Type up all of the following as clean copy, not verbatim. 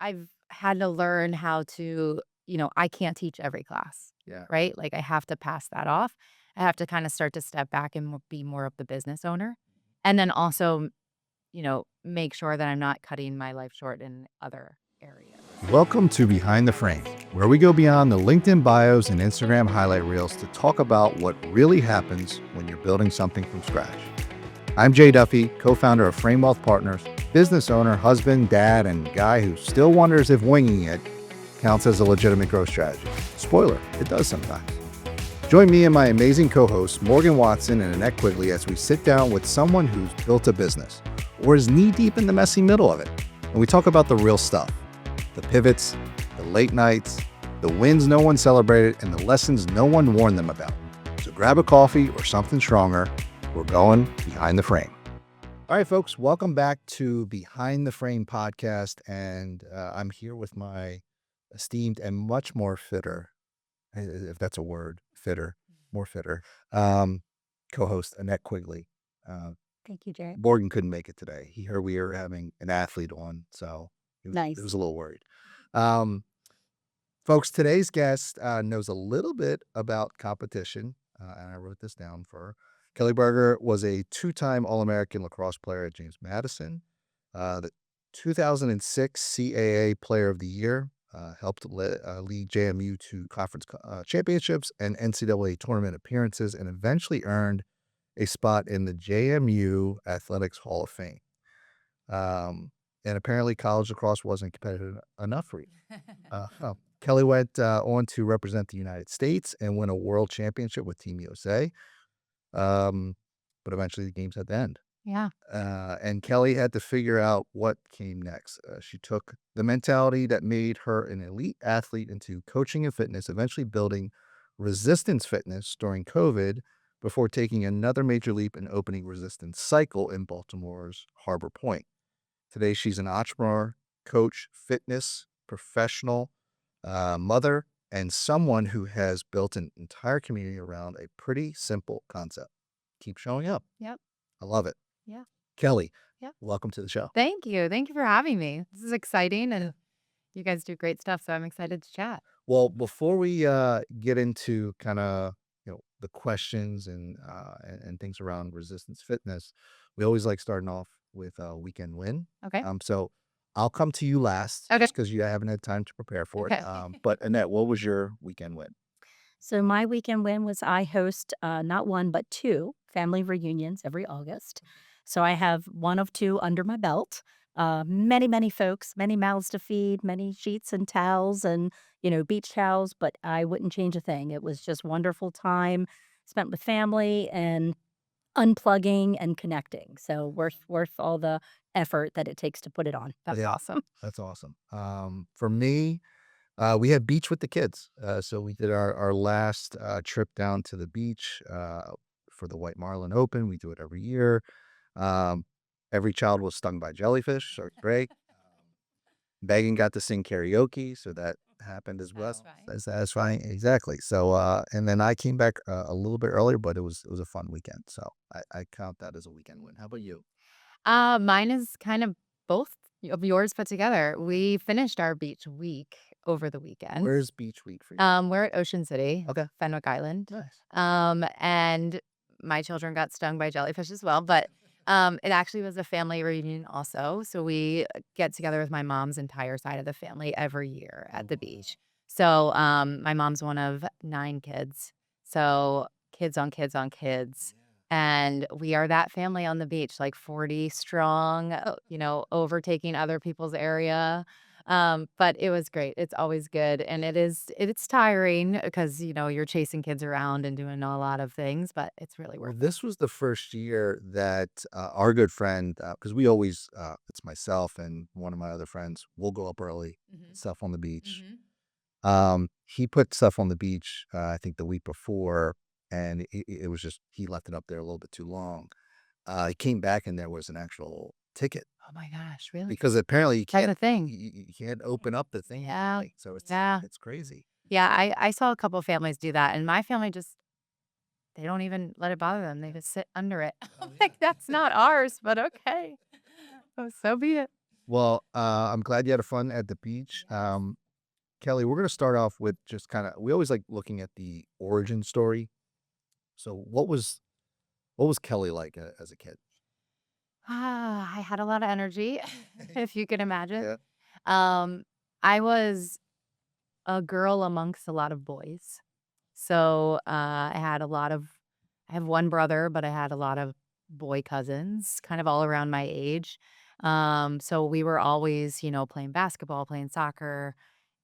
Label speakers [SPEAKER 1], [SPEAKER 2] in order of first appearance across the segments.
[SPEAKER 1] I've had to learn how to, I can't teach every class,
[SPEAKER 2] Yeah.
[SPEAKER 1] right? Like I have to pass that off. I have to kind of start to step back and be more of the business owner. And then also, make sure that I'm not cutting my life short in other areas.
[SPEAKER 2] Welcome to Behind the Frame, where we go beyond the LinkedIn bios and Instagram highlight reels to talk about what really happens when you're building something from scratch. I'm Jay Duffy, co-founder of Frame Wealth Partners, business owner, husband, dad, and guy who still wonders if winging it counts as a legitimate growth strategy. Spoiler, it does sometimes. Join me and my amazing co-hosts, Morgan Watson and Annette Quigley, as we sit down with someone who's built a business or is knee-deep in the messy middle of it. And we talk about the real stuff, the pivots, the late nights, the wins no one celebrated, and the lessons no one warned them about. So grab a coffee or something stronger. We're going behind the frame. All right, folks, welcome back to Behind the Frame podcast. And I'm here with my esteemed and much more fitter, if that's a word, more fitter, co-host Annette Quigley. Uh,
[SPEAKER 3] Thank you, Jay.
[SPEAKER 2] Morgan couldn't make it today. He heard we were having an athlete on, so he was
[SPEAKER 3] Nice.
[SPEAKER 2] a little worried. Um, Folks, today's guest knows a little bit about competition, and I wrote this down for her. Kelly Berger was a two-time All-American lacrosse player at James Madison, the 2006 CAA Player of the Year, helped lead JMU to conference championships and NCAA tournament appearances, and eventually earned a spot in the JMU Athletics Hall of Fame. And apparently college lacrosse wasn't competitive enough for you. Kelly went on to represent the United States and win a world championship with Team USA. But eventually the games had to end.
[SPEAKER 1] Yeah.
[SPEAKER 2] And Kelly had to figure out what came next. She took the mentality that made her an elite athlete into coaching and fitness, eventually building resistance fitness during COVID before taking another major leap and opening Resistance Cycle in Baltimore's Harbor Point. Today, she's an entrepreneur, coach, fitness professional, mother, and someone who has built an entire community around a pretty simple concept. Keep showing up.
[SPEAKER 1] Yep.
[SPEAKER 2] I love it.
[SPEAKER 1] Yeah.
[SPEAKER 2] Kelly,
[SPEAKER 1] Yeah.
[SPEAKER 2] welcome to the show.
[SPEAKER 1] Thank you. Thank you for having me. This is exciting and you guys do great stuff. So I'm excited to chat.
[SPEAKER 2] Well, before we get into kind of the questions and things around resistance fitness, we always like starting off with a weekend win.
[SPEAKER 1] Okay.
[SPEAKER 2] So I'll come to you last,
[SPEAKER 1] Okay.
[SPEAKER 2] just because you haven't had time to prepare for it.
[SPEAKER 1] Okay.
[SPEAKER 2] But Annette, what was your weekend win?
[SPEAKER 3] So my weekend win was I host not one but two family reunions every August. So I have one of two under my belt. Many folks, many mouths to feed, many sheets and towels and beach towels. But I wouldn't change a thing. It was just wonderful time spent with family and unplugging and connecting. So worth all the effort that it takes to put it on.
[SPEAKER 1] That's
[SPEAKER 2] Yeah.
[SPEAKER 1] awesome.
[SPEAKER 2] That's awesome. For me, we had beach with the kids. So we did our last trip down to the beach for the White Marlin Open. We do it every year. Um, every child was stung by jellyfish, so it's great. Megan got to sing karaoke, so that happened as well.
[SPEAKER 1] Satisfying.
[SPEAKER 2] That's satisfying, exactly. So, and then I came back a little bit earlier, but it was a fun weekend. So I count that as a weekend win. How about you?
[SPEAKER 1] Mine is kind of both of yours put together. We finished our beach week over the weekend.
[SPEAKER 2] Where's Beach Week for you?
[SPEAKER 1] We're at Ocean City,
[SPEAKER 2] Okay,
[SPEAKER 1] Fenwick Island.
[SPEAKER 2] nice.
[SPEAKER 1] And my children got stung by jellyfish as well, but it actually was a family reunion also. So we get together with my mom's entire side of the family every year at the beach. So my mom's one of 9 kids. So kids on kids on kids. And we are that family on the beach, like 40 strong, overtaking other people's area. But it was great. It's always good. And it's tiring because, you're chasing kids around and doing a lot of things, but it's really
[SPEAKER 2] Well,
[SPEAKER 1] worth it.
[SPEAKER 2] this was the first year that our good friend, because we always, it's myself and one of my other friends, we'll go up early,
[SPEAKER 1] Mhm.
[SPEAKER 2] stuff on the beach.
[SPEAKER 1] Mhm.
[SPEAKER 2] He put stuff on the beach, I think the week before, and it was just, he left it up there a little bit too long. He came back and there was an actual ticket
[SPEAKER 1] Oh my gosh, really?
[SPEAKER 2] because apparently
[SPEAKER 1] That's the thing.
[SPEAKER 2] you can't open up the thing.
[SPEAKER 1] Yeah.
[SPEAKER 2] Like, so
[SPEAKER 1] Yeah.
[SPEAKER 2] it's crazy.
[SPEAKER 1] Yeah, I saw a couple families do that, and my family just they don't even let it bother them. They just sit under it. I'm like, "That's not ours, but okay. Oh, so be it."
[SPEAKER 2] Well, I'm glad you had a fun at the beach.
[SPEAKER 3] Yes.
[SPEAKER 2] Kelly, we're going to start off with just kind of, we always like looking at the origin story. So what was Kelly like as a kid?
[SPEAKER 1] I had a lot of energy, if you can imagine.
[SPEAKER 2] Yeah.
[SPEAKER 1] Um, I was a girl amongst a lot of boys. So, I have one brother, but I had a lot of boy cousins kind of all around my age. So we were always, playing basketball, playing soccer,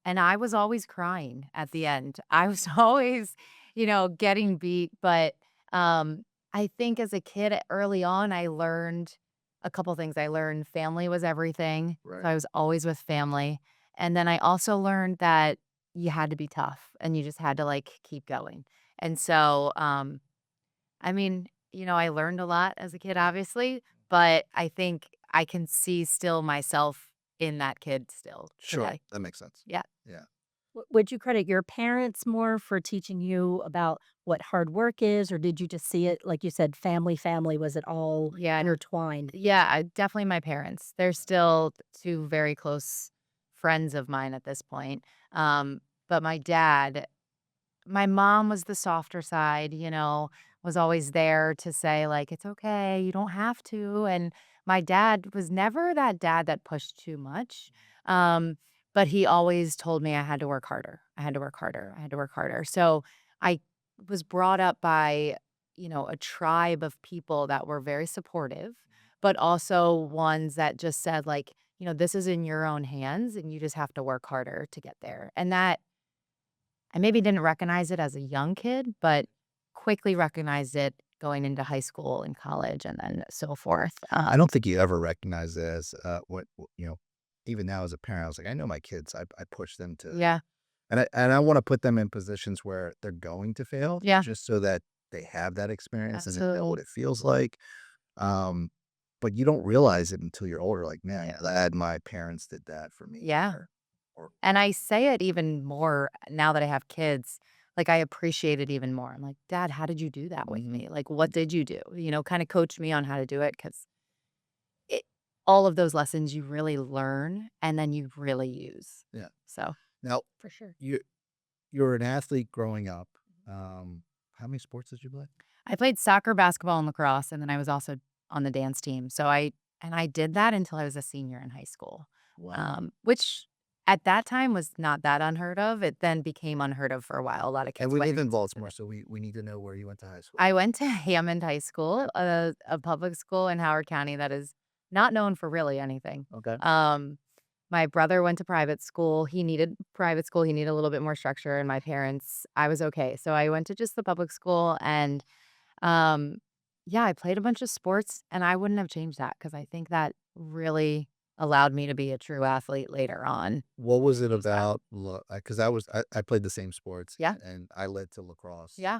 [SPEAKER 1] and I was always crying at the end. I was always, getting beat, but, I think as a kid early on, I learned a couple things. I learned family was everything, so
[SPEAKER 2] Right.
[SPEAKER 1] I was always with family, and then I also learned that you had to be tough and you just had to, like, keep going. And so, I mean, I learned a lot as a kid, obviously, but I think I can see still myself in that kid still
[SPEAKER 2] Sure.
[SPEAKER 1] today.
[SPEAKER 2] That makes sense.
[SPEAKER 1] Yeah.
[SPEAKER 2] Yeah.
[SPEAKER 3] Would you credit your parents more for teaching you about what hard work is, or did you just see it, like you said, family? Was it all
[SPEAKER 1] Yeah.
[SPEAKER 3] intertwined?
[SPEAKER 1] Yeah, definitely my parents. They're still 2 very close friends of mine at this point. But my mom was the softer side, was always there to say, like, "It's okay, you don't have to," and my dad was never that dad that pushed too much, um, but he always told me I had to work harder. I had to work harder. I had to work harder. So, I was brought up by, a tribe of people that were very supportive, but also ones that just said, like, "This is in your own hands, and you just have to work harder to get there," and that I maybe didn't recognize it as a young kid, but quickly recognized it going into high school and college and then so forth.
[SPEAKER 2] I don't think you ever recognize it as even now as a parent, I was like, I know my kids. I push them to,
[SPEAKER 1] Yeah,
[SPEAKER 2] and I want to put them in positions where they're going to fail,
[SPEAKER 1] yeah,
[SPEAKER 2] just so that they have that experience and they know what
[SPEAKER 1] absolutely.
[SPEAKER 2] it feels like. Um, but you don't realize it until you're older. Like, man,
[SPEAKER 1] Yeah.
[SPEAKER 2] glad my parents did that for me.
[SPEAKER 1] Yeah.
[SPEAKER 2] Or
[SPEAKER 1] And I say it even more now that I have kids. Like, I appreciate it even more. I'm like, Dad, how did you do that with
[SPEAKER 2] Mhm.
[SPEAKER 1] me? Like, what did you do? Kind of coach me on how to do it because all of those lessons you really learn and then you really use.
[SPEAKER 2] Yeah.
[SPEAKER 1] So,
[SPEAKER 2] Now
[SPEAKER 1] for sure.
[SPEAKER 2] you you're an athlete growing up. How many sports did you play?
[SPEAKER 1] I played soccer, basketball, and lacrosse, and then I was also on the dance team. I did that until I was a senior in high school,
[SPEAKER 2] Wow.
[SPEAKER 1] which at that time was not that unheard of. It then became unheard of for a while. A lot of
[SPEAKER 2] And
[SPEAKER 1] kids
[SPEAKER 2] we
[SPEAKER 1] went
[SPEAKER 2] live in
[SPEAKER 1] into
[SPEAKER 2] Baltimore,
[SPEAKER 1] it.
[SPEAKER 2] so we need to know where you went to high school.
[SPEAKER 1] I went to Hammond High School, a public school in Howard County that is not known for really anything.
[SPEAKER 2] Okay.
[SPEAKER 1] Um, my brother went to private school. He needed private school. He needed a little bit more structure, and my parents, I was okay. So I went to just the public school and um, yeah, I played a bunch of sports, and I wouldn't have changed that because I think that really allowed me to be a true athlete later on.
[SPEAKER 2] What was it
[SPEAKER 1] So,
[SPEAKER 2] about? Because I played the same sports
[SPEAKER 1] yeah,
[SPEAKER 2] and I led to lacrosse.
[SPEAKER 1] yeah.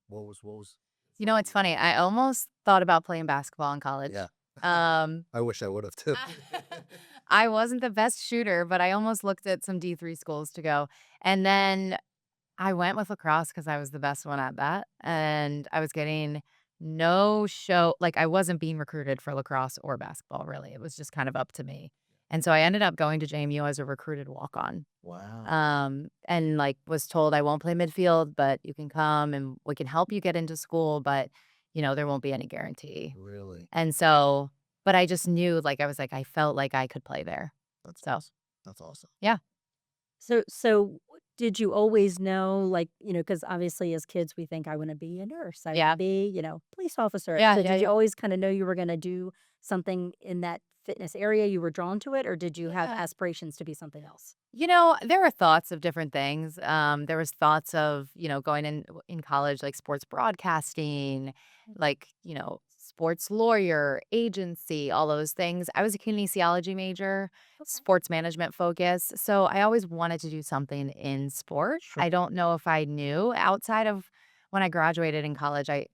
[SPEAKER 2] What was
[SPEAKER 1] It's funny. I almost thought about playing basketball in college.
[SPEAKER 2] yeah.
[SPEAKER 1] Um,
[SPEAKER 2] I wish I would have too.
[SPEAKER 1] I wasn't the best shooter, but I almost looked at some D3 schools to go. And then I went with lacrosse because I was the best one at that, and I was getting no show like, I wasn't being recruited for lacrosse or basketball, really, it was just kind of up to me, and so I ended up going to JMU as a recruited walk-on,
[SPEAKER 2] Wow.
[SPEAKER 1] and, like, was told, "I won't play midfield, but you can come and we can help you get into school, but, there won't be any guarantee."
[SPEAKER 2] Really?
[SPEAKER 1] And so but I just knew, like, I was like, I felt like I could play there.
[SPEAKER 2] That's
[SPEAKER 1] So,
[SPEAKER 2] awesome. That's awesome.
[SPEAKER 1] yeah.
[SPEAKER 3] So did you always know, like, because obviously as kids we think I want to be a nurse, I want to
[SPEAKER 1] Yeah.
[SPEAKER 3] be, police officer.
[SPEAKER 1] Yeah,
[SPEAKER 3] So
[SPEAKER 1] yeah,
[SPEAKER 3] did you
[SPEAKER 1] yeah.
[SPEAKER 3] always kind of know you were going to do something in that fitness area? You were drawn to it, or did you have
[SPEAKER 1] Yeah.
[SPEAKER 3] aspirations to be something else?
[SPEAKER 1] There were thoughts of different things. There was thoughts of, going in college, like sports broadcasting, like, sports lawyer, agency, all those things. I was a kinesiology major,
[SPEAKER 3] Okay.
[SPEAKER 1] sports management focus. So I always wanted to do something in sport.
[SPEAKER 3] Sure.
[SPEAKER 1] I don't know if I knew outside of when I graduated in college, I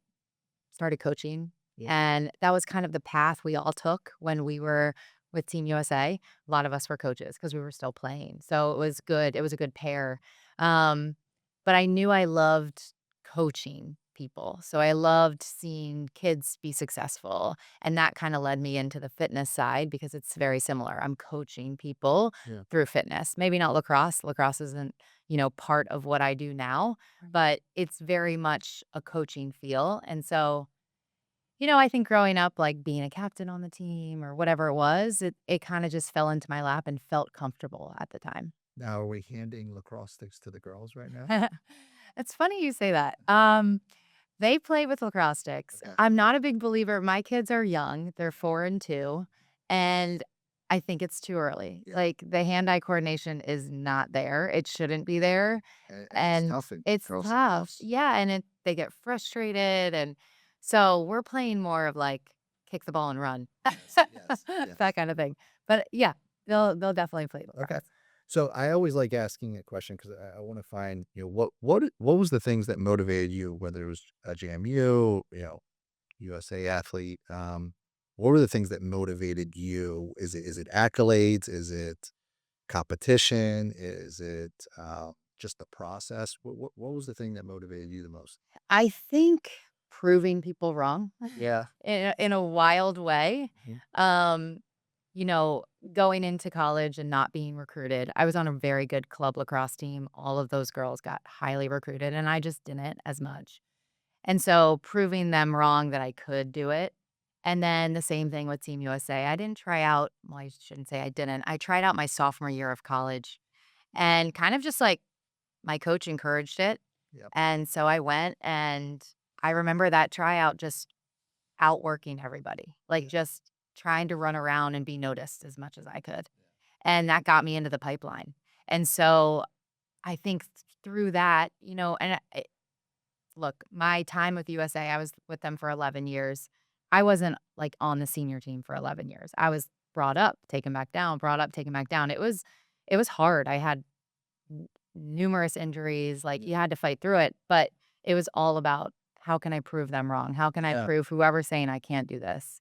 [SPEAKER 1] started coaching.
[SPEAKER 2] Yeah.
[SPEAKER 1] And that was kind of the path we all took when we were with Team USA. A lot of us were coaches because we were still playing. So it was good. It was a good pair. Um, but I knew I loved coaching. people. So I loved seeing kids be successful. And that kind of led me into the fitness side because it's very similar. I'm coaching people
[SPEAKER 2] Yeah.
[SPEAKER 1] through fitness. Maybe not lacrosse. Lacrosse isn't, part of what I do now, but it's very much a coaching feel. And so, I think growing up, like being a captain on the team or whatever it was, it kind of just fell into my lap and felt comfortable at the time.
[SPEAKER 2] Now, are we handing lacrosse sticks to the girls right now?
[SPEAKER 1] It's funny you say that. They play with lacrosse sticks.
[SPEAKER 2] Okay.
[SPEAKER 1] I'm not a big believer. My kids are young. They're 4 and 2, and I think it's too early.
[SPEAKER 2] Yeah.
[SPEAKER 1] Like, the hand-eye coordination is not there. It shouldn't be there,
[SPEAKER 2] And it's
[SPEAKER 1] and
[SPEAKER 2] tough in
[SPEAKER 1] it's
[SPEAKER 2] girls'
[SPEAKER 1] tough.
[SPEAKER 2] lacrosse.
[SPEAKER 1] Yeah, and they get frustrated, and so we're playing more of, like, kick the ball and run.
[SPEAKER 2] Yes, yes.
[SPEAKER 1] That kind of thing. But, yeah, they'll definitely play
[SPEAKER 2] Okay.
[SPEAKER 1] lacrosse.
[SPEAKER 2] So I always like asking a question because I want to find, what was the things that motivated you, whether it was a JMU, USA athlete. What were the things that motivated you? Is it accolades? Is it competition? Is it just the process? What was the thing that motivated you the most?
[SPEAKER 1] I think proving people wrong
[SPEAKER 2] Yeah.
[SPEAKER 1] in a wild way.
[SPEAKER 2] Mhm.
[SPEAKER 1] Um, you know, going into college and not being recruited. I was on a very good club lacrosse team. All of those girls got highly recruited, and I just didn't as much. And so proving them wrong that I could do it. And then the same thing with Team USA. I didn't try out, well, I shouldn't say I didn't. I tried out my sophomore year of college and kind of just like my coach encouraged it.
[SPEAKER 2] Yep.
[SPEAKER 1] And so I went and I remember that tryout just outworking everybody, like
[SPEAKER 2] Yeah.
[SPEAKER 1] just trying to run around and be noticed as much as I could. And that got me into the pipeline. And so I think through that, and look, my time with USA, I was with them for 11 years. I wasn't like on the senior team for 11 years. I was brought up, taken back down, brought up, taken back down. It was hard. I had numerous injuries, like, you had to fight through it, but it was all about how can I prove them wrong? How can I
[SPEAKER 2] Yeah.
[SPEAKER 1] prove whoever's saying I can't do this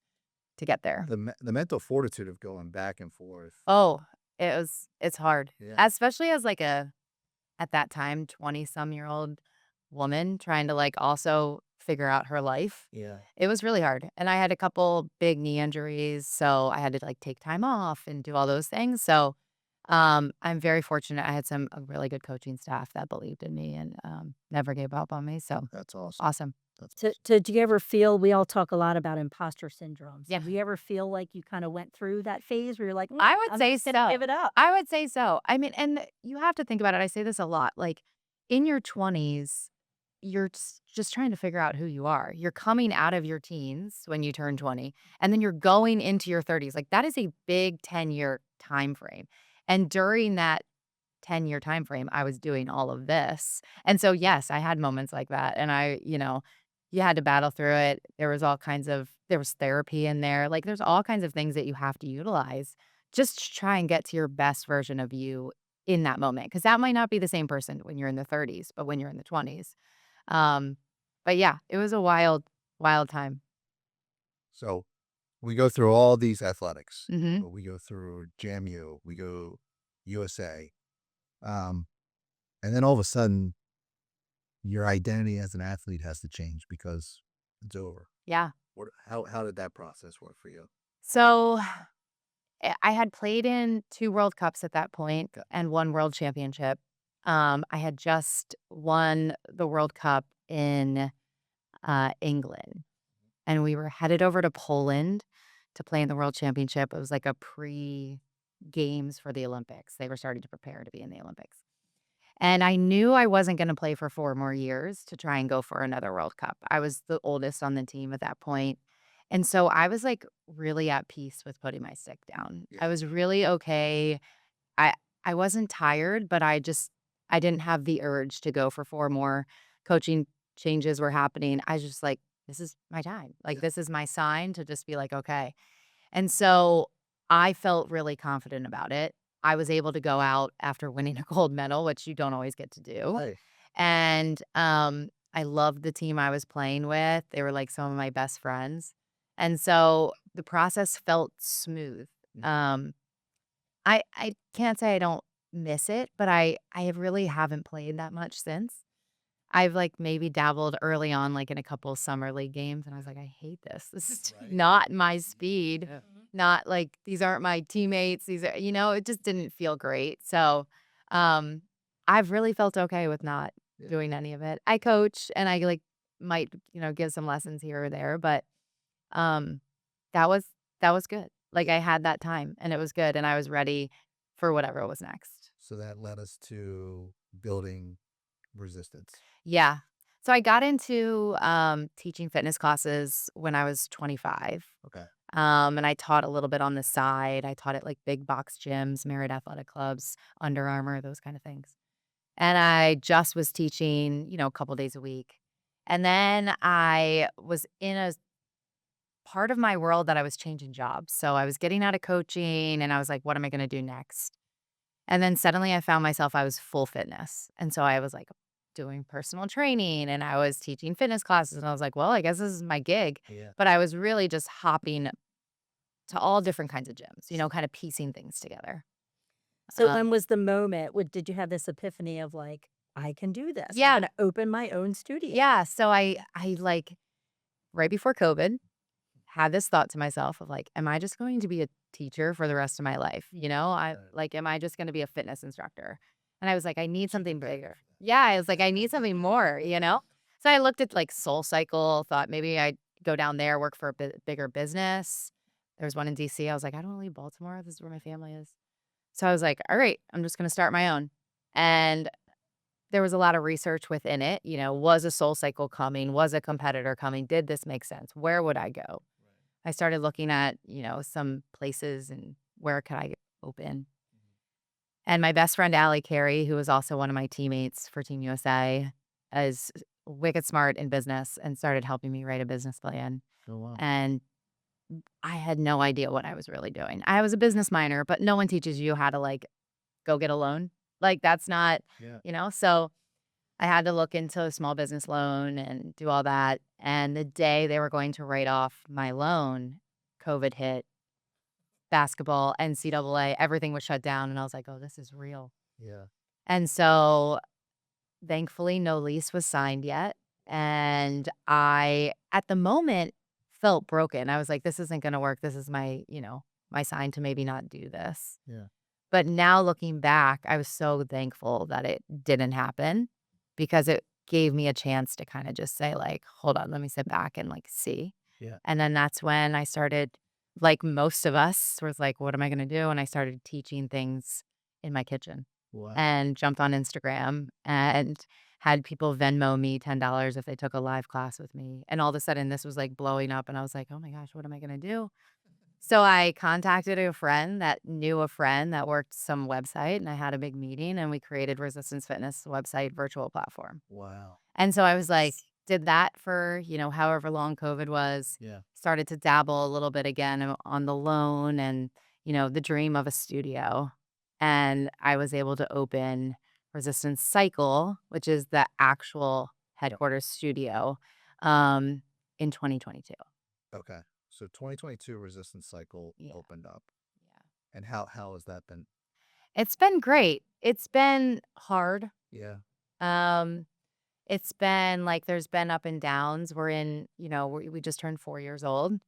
[SPEAKER 1] to get there?
[SPEAKER 2] The mental fortitude of going back and forth.
[SPEAKER 1] Oh, it's hard,
[SPEAKER 2] Yeah.
[SPEAKER 1] especially as, like, at that time, 20-some-year-old woman trying to, like, also figure out her life.
[SPEAKER 2] Yeah.
[SPEAKER 1] It was really hard, and I had a couple big knee injuries, so I had to, like, take time off and do all those things, so, I'm very fortunate. I had a really good coaching staff that believed in me and, never gave up on me, so
[SPEAKER 2] That's awesome.
[SPEAKER 1] awesome.
[SPEAKER 2] That's
[SPEAKER 3] To
[SPEAKER 2] awesome.
[SPEAKER 3] do you ever feel we all talk a lot about imposter syndrome.
[SPEAKER 1] Yeah.
[SPEAKER 3] So do you ever feel like you kinda went through that phase where you're like,
[SPEAKER 1] I would
[SPEAKER 3] I'm
[SPEAKER 1] say
[SPEAKER 3] just gonna
[SPEAKER 1] so.
[SPEAKER 3] give it up?"
[SPEAKER 1] I would say so. I mean, and you have to think about it. I say this a lot. Like in your 20s, you're just trying to figure out who you are. You're coming out of your teens when you turn 20, and then you're going into your 30s. Like that is a big 10-year time frame. And during that 10-year time frame, I was doing all of this. And so, yes, I had moments like that. And you had to battle through it. There was therapy in there. Like, there's all kinds of things that you have to utilize just to try and get to your best version of you in that moment. Cause that might not be the same person when you're in the 30s, but when you're in the 20s. Um, but yeah, it was a wild, wild time.
[SPEAKER 2] So we go through all these athletics.
[SPEAKER 1] Hmm.
[SPEAKER 2] We go through JMU, we go USA, um, and then all of a sudden, your identity as an athlete has to change because it's over.
[SPEAKER 1] Yeah.
[SPEAKER 2] How did that process work for you?
[SPEAKER 1] So I had played in 2 World Cups at that point
[SPEAKER 2] Okay.
[SPEAKER 1] and 1 World Championship. I had just won the World Cup in, England, and we were headed over to Poland to play in the World Championship. It was like a pre-games for the Olympics. They were starting to prepare to be in the Olympics. And I knew I wasn't gonna play for 4 more years to try and go for another World Cup. I was the oldest on the team at that point, and so I was, like, really at peace with putting my stick down. I
[SPEAKER 2] Yeah.
[SPEAKER 1] was really okay. I I wasn't tired, but I didn't have the urge to go for 4 more. Coaching changes were happening. I was just like, "This is my time." Like,
[SPEAKER 2] Yeah.
[SPEAKER 1] this is my sign to just be like, "Okay." And so I felt really confident about it. I was able to go out after winning a gold medal, which you don't always get to do.
[SPEAKER 2] Hey.
[SPEAKER 1] And I loved the team I was playing with. They were like some of my best friends. And so the process felt smooth.
[SPEAKER 2] Mhm.
[SPEAKER 1] I can't say I don't miss it, but I really haven't played that much since. I've, like, maybe dabbled early on, like, in a couple summer league games, and I was like, "I hate this. This is
[SPEAKER 2] Right.
[SPEAKER 1] not my speed.
[SPEAKER 2] Yeah.
[SPEAKER 1] Not like, these aren't my teammates. These are" it just didn't feel great. So, um, I've really felt okay with not
[SPEAKER 2] Yeah.
[SPEAKER 1] doing any of it. I coach, and I, like, might, give some lessons here or there, but, um, that was that was good. Like, I had that time, and it was good, and I was ready for whatever was next.
[SPEAKER 2] So that led us to building resistance.
[SPEAKER 1] Yeah. So I got into, teaching fitness classes when I was 25.
[SPEAKER 2] Okay.
[SPEAKER 1] And I taught a little bit on the side. I taught at, like, big box gyms, Merit Athletic Clubs, Under Armour, those kind of things. And I just was teaching, a couple days a week. And then I was in a part of my world that I was changing jobs. So I was getting out of coaching, and I was like, what am I gonna do next? And then suddenly I found myself I was full fitness. And so I was, like, doing personal training, and I was teaching fitness classes, and I was like, "Well, I guess this is my gig."
[SPEAKER 2] Yeah.
[SPEAKER 1] But I was really just hopping to all different kinds of gyms, kind of piecing things together.
[SPEAKER 3] So
[SPEAKER 1] Um
[SPEAKER 3] when was the moment? What did you have this epiphany of like, I can do this. I'm
[SPEAKER 1] Yeah,
[SPEAKER 3] gonna open my own studio.
[SPEAKER 1] yeah, so I, like, right before COVID, had this thought to myself of, like, "Am I just going to be a teacher for the rest of my life?" Am I just gonna be a fitness instructor? And I was like, "I need something bigger." Yeah, I was like, "I need something more," you know? So I looked at, like, SoulCycle, thought maybe I'd go down there, work for a bigger business. There was one in DC. I was like, "I don't wanna leave Baltimore. This is where my family is." So I was like, "All right, I'm just gonna start my own." And there was a lot of research within it, was a SoulCycle coming? Was a competitor coming? Did this make sense? Where would I go? I started looking at, some places and where could I open. And my best friend, Allie Carey, who was also one of my teammates for Team USA, is wicked smart in business and started helping me write a business plan.
[SPEAKER 2] Oh wow.
[SPEAKER 1] And I had no idea what I was really doing. I was a business minor, but no one teaches you how to, like, go get a loan. Like, that's not,
[SPEAKER 2] Yeah.
[SPEAKER 1] so I had to look into a small business loan and do all that. And the day they were going to write off my loan, COVID hit, basketball, NCAA, everything was shut down. And I was like, oh, this is real.
[SPEAKER 2] Yeah.
[SPEAKER 1] And so thankfully, no lease was signed yet. And I, at the moment, felt broken. I was like, this isn't going to work. This is my sign to maybe not do this.
[SPEAKER 2] Yeah.
[SPEAKER 1] But now looking back, I was so thankful that it didn't happen because it gave me a chance to kinda just say, like, "Hold on, let me sit back and, like, see."
[SPEAKER 2] Yeah.
[SPEAKER 1] And then that's when I started, like most of us, was like, "What am I gonna do?" And I started teaching things in my kitchen
[SPEAKER 2] Wow.
[SPEAKER 1] and jumped on Instagram and had people Venmo me $10 if they took a live class with me. And all of a sudden, this was, like, blowing up, and I was like, "Oh my gosh, what am I gonna do?" So I contacted a friend that knew a friend that worked some website, and I had a big meeting, and we created Resistance Fitness website virtual platform.
[SPEAKER 2] Wow.
[SPEAKER 1] And so I was like, did that for, however long COVID was,
[SPEAKER 2] Yeah.
[SPEAKER 1] started to dabble a little bit again on the loan and, the dream of a studio. And I was able to open Resistance Cycle, which is the actual headquarters studio, in 2022.
[SPEAKER 2] Okay. So 2022 resistance cycle
[SPEAKER 1] Yeah.
[SPEAKER 2] opened up.
[SPEAKER 1] Yeah.
[SPEAKER 2] And how has that been?
[SPEAKER 1] It's been great. It's been hard.
[SPEAKER 2] Yeah.
[SPEAKER 1] Um, it's been like there's been up and downs. We just turned 4 years old.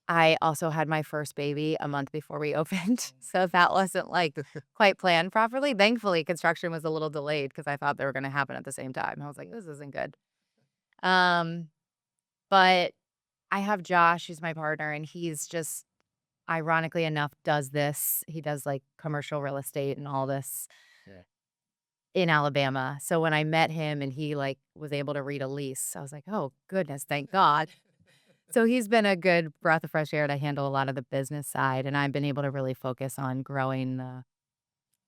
[SPEAKER 1] I also had my first baby a month before we opened. So that wasn't like quite planned properly. Thankfully, construction was a little delayed because I thought they were going to happen at the same time. I was like, this isn't good. Um, but I have Josh, who's my partner, and he's just ironically enough does this. He does like commercial real estate and all this
[SPEAKER 2] Yeah.
[SPEAKER 1] in Alabama. So when I met him and he, like, was able to read a lease, I was like, "Oh, goodness, thank God." So he's been a good breath of fresh air to handle a lot of the business side, and I've been able to really focus on growing the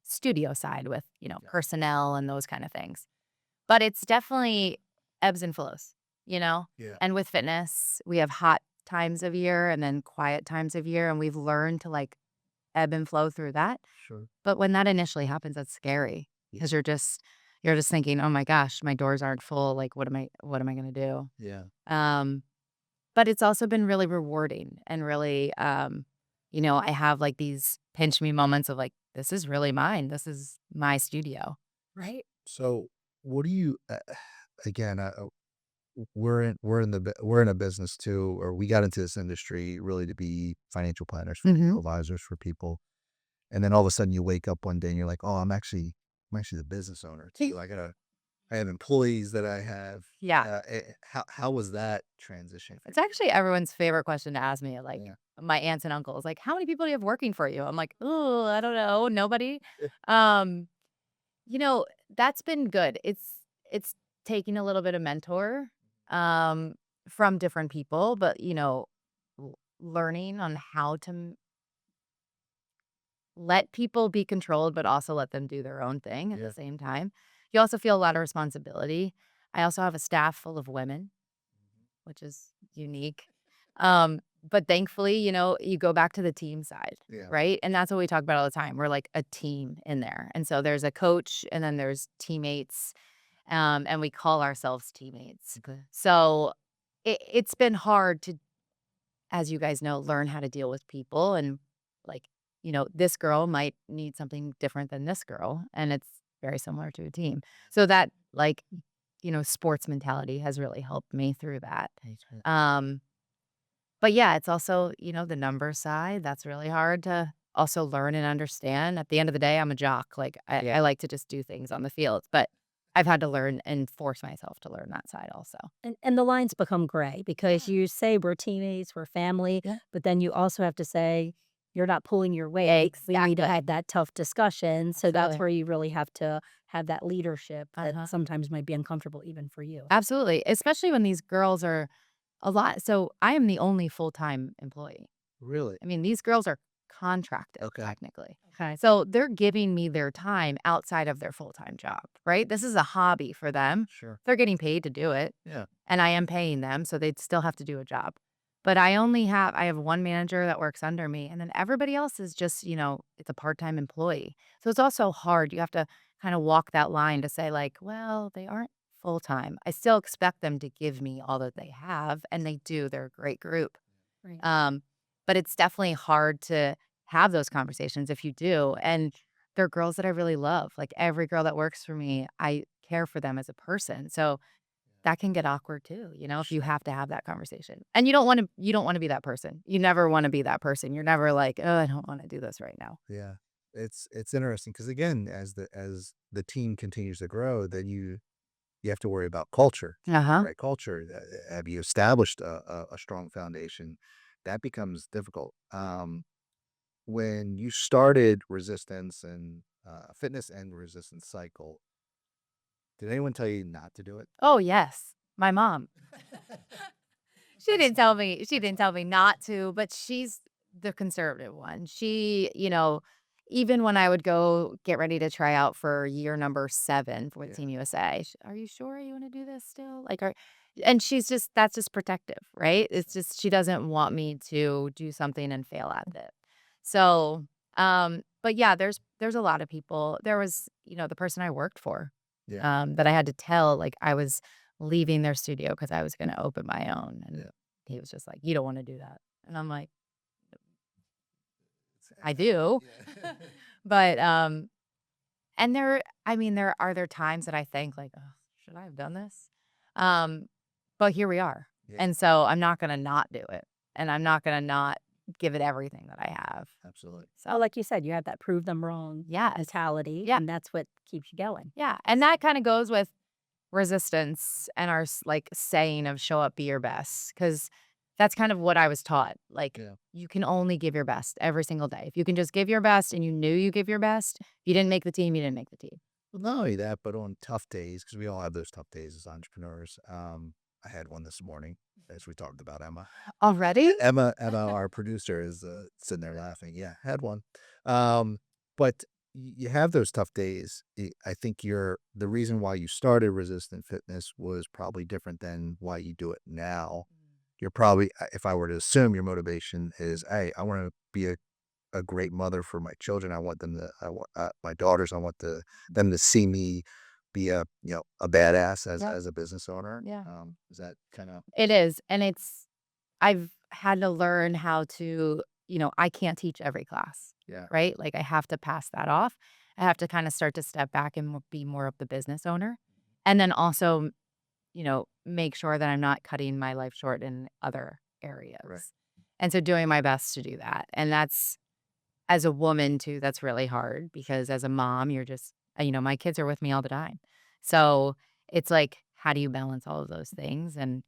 [SPEAKER 1] studio side with,
[SPEAKER 2] Yeah.
[SPEAKER 1] personnel and those kind of things. But it's definitely ebbs and flows, you know?
[SPEAKER 2] Yeah.
[SPEAKER 1] And with fitness, we have hot times of year and then quiet times of year, and we've learned to, like, ebb and flow through that.
[SPEAKER 2] Sure.
[SPEAKER 1] But when that initially happens, that's scary because you're just thinking, "Oh my gosh, my doors aren't full. Like, what am I gonna do?"
[SPEAKER 2] Yeah.
[SPEAKER 1] Um, but it's also been really rewarding and really, I have like these pinch me moments of like, this is really mine. This is my studio.
[SPEAKER 3] Right?
[SPEAKER 2] So what do you again, we're in a business too, or we got into this industry really to be financial planners for
[SPEAKER 1] Hmm.
[SPEAKER 2] people, advisors for people. And then all of a sudden you wake up one day and you're like, oh, I'm actually the business owner too. I have employees that I have.
[SPEAKER 1] Yeah.
[SPEAKER 2] How was that transition for
[SPEAKER 1] It's
[SPEAKER 2] you?
[SPEAKER 1] actually everyone's favorite question to ask me, like,
[SPEAKER 2] Yeah.
[SPEAKER 1] my aunts and uncles, like, "How many people do you have working for you?" I'm like, "Oh, I don't know, nobody."
[SPEAKER 2] Yeah.
[SPEAKER 1] Um, that's been good. It's taking a little bit of mentor, um, from different people, but, learning on how to let people be controlled, but also let them do their own thing at the
[SPEAKER 2] Yeah.
[SPEAKER 1] same time. You also feel a lot of responsibility. I also have a staff full of women, which is unique. But thankfully, you go back to the team side,
[SPEAKER 2] Yeah.
[SPEAKER 1] right? And that's what we talk about all the time. We're like a team in there. And so there's a coach and then there's teammates. And we call ourselves teammates.
[SPEAKER 2] Okay.
[SPEAKER 1] So it's been hard to, as you guys know, learn how to deal with people and like, this girl might need something different than this girl. And it's very similar to a team. So that like, sports mentality has really helped me through that.
[SPEAKER 2] Okay.
[SPEAKER 1] Um, but yeah, it's also, the number side. That's really hard to also learn and understand. At the end of the day, I'm a jock. Like I like to just do things on the field, but I've had to learn and force myself to learn that side also.
[SPEAKER 3] And the lines become gray because
[SPEAKER 1] Yeah.
[SPEAKER 3] you say we're teammates, we're family,
[SPEAKER 1] Yeah.
[SPEAKER 3] but then you also have to say you're not pulling your weight. We need to
[SPEAKER 1] Exactly.
[SPEAKER 3] have that tough discussion. So that's
[SPEAKER 1] Absolutely.
[SPEAKER 3] where you really have to have that leadership that
[SPEAKER 1] Uh-huh.
[SPEAKER 3] sometimes might be uncomfortable even for you.
[SPEAKER 1] Absolutely. Especially when these girls are a lot. So I am the only full-time employee.
[SPEAKER 2] Really?
[SPEAKER 1] I mean, these girls are contracted
[SPEAKER 2] Okay.
[SPEAKER 1] technically.
[SPEAKER 3] Okay.
[SPEAKER 1] So they're giving me their time outside of their full-time job, right? This is a hobby for them.
[SPEAKER 2] Sure.
[SPEAKER 1] They're getting paid to do it,
[SPEAKER 2] Yeah.
[SPEAKER 1] and I am paying them, so they'd still have to do a job. But I have one manager that works under me, and then everybody else is just, it's a part-time employee. So it's also hard. You have to kind of walk that line to say like, well, they aren't full-time. I still expect them to give me all that they have, and they do. They're a great group.
[SPEAKER 3] Right.
[SPEAKER 1] Um, but it's definitely hard to have those conversations if you do, and they're girls that I really love. Like, every girl that works for me, I care for them as a person, so that can get awkward too, if you have to have that conversation. And you don't wanna be that person. You never wanna be that person. You're never like, "Oh, I don't wanna do this right now."
[SPEAKER 2] Yeah. It's interesting because again, as the team continues to grow, then you have to worry about culture, keeping the
[SPEAKER 1] Uh-huh.
[SPEAKER 2] right culture. Have you established a strong foundation? That becomes difficult. When you started resistance and fitness and resistance cycle, did anyone tell you not to do it?
[SPEAKER 1] Oh, yes. My mom.
[SPEAKER 2] That's
[SPEAKER 1] She didn't tell me not to, but she's the conservative one. Even when I would go get ready to try out for year number 7 for
[SPEAKER 2] yeah,
[SPEAKER 1] Team USA, "Are you sure you wanna do this still?" Like, and she's just that's just protective, right? It's just she doesn't want me to do something and fail at it. So, but yeah, there's a lot of people. There was, the person I worked for,
[SPEAKER 2] yeah,
[SPEAKER 1] that I had to tell, like, I was leaving their studio because I was gonna open my own, and
[SPEAKER 2] yeah.
[SPEAKER 1] he was just like, "You don't wanna do that." And I'm like,
[SPEAKER 2] It's,
[SPEAKER 1] "I do."
[SPEAKER 2] yeah,
[SPEAKER 1] But, and there are times that I think like, "Ugh, should I have done this?" Um, but here we are.
[SPEAKER 2] yeah,
[SPEAKER 1] And so I'm not gonna not do it, and I'm not gonna not give it everything that I have.
[SPEAKER 2] absolutely.
[SPEAKER 3] Well,
[SPEAKER 1] So,
[SPEAKER 3] like you said, you have that prove them wrong
[SPEAKER 1] yes.
[SPEAKER 3] mentality,
[SPEAKER 1] Yeah,
[SPEAKER 3] and that's what keeps you going.
[SPEAKER 1] yeah, and that kinda goes with resistance and our like saying of show up, be your best. Cause that's kind of what I was taught. Like,
[SPEAKER 2] Yeah.
[SPEAKER 1] you can only give your best every single day. If you can just give your best and you knew you give your best, if you didn't make the team, you didn't make the team.
[SPEAKER 2] Well, not only that, but on tough days, because we all have those tough days as entrepreneurs. I had one this morning, as we talked about Emma.
[SPEAKER 1] Already?
[SPEAKER 2] Emma, our producer, is sitting there laughing. Yeah, had one. Um, but you have those tough days. I think the reason why you started resistant fitness was probably different than why you do it now. You're probably, if I were to assume your motivation is, hey, I want to be a great mother for my children. I want my daughters. I want them to see me be a badass
[SPEAKER 1] Yeah.
[SPEAKER 2] as a business owner.
[SPEAKER 1] Yeah.
[SPEAKER 2] Is that kind of
[SPEAKER 1] It is. And I've had to learn how to, I can't teach every class,
[SPEAKER 2] yeah,
[SPEAKER 1] right? Like, I have to pass that off. I have to kind of start to step back and be more of the business owner. And then also make sure that I'm not cutting my life short in other
[SPEAKER 2] Right.
[SPEAKER 1] areas. And so doing my best to do that. And that's as a woman too, that's really hard because as a mom, you're just, my kids are with me all the time. So it's like, how do you balance all of those things and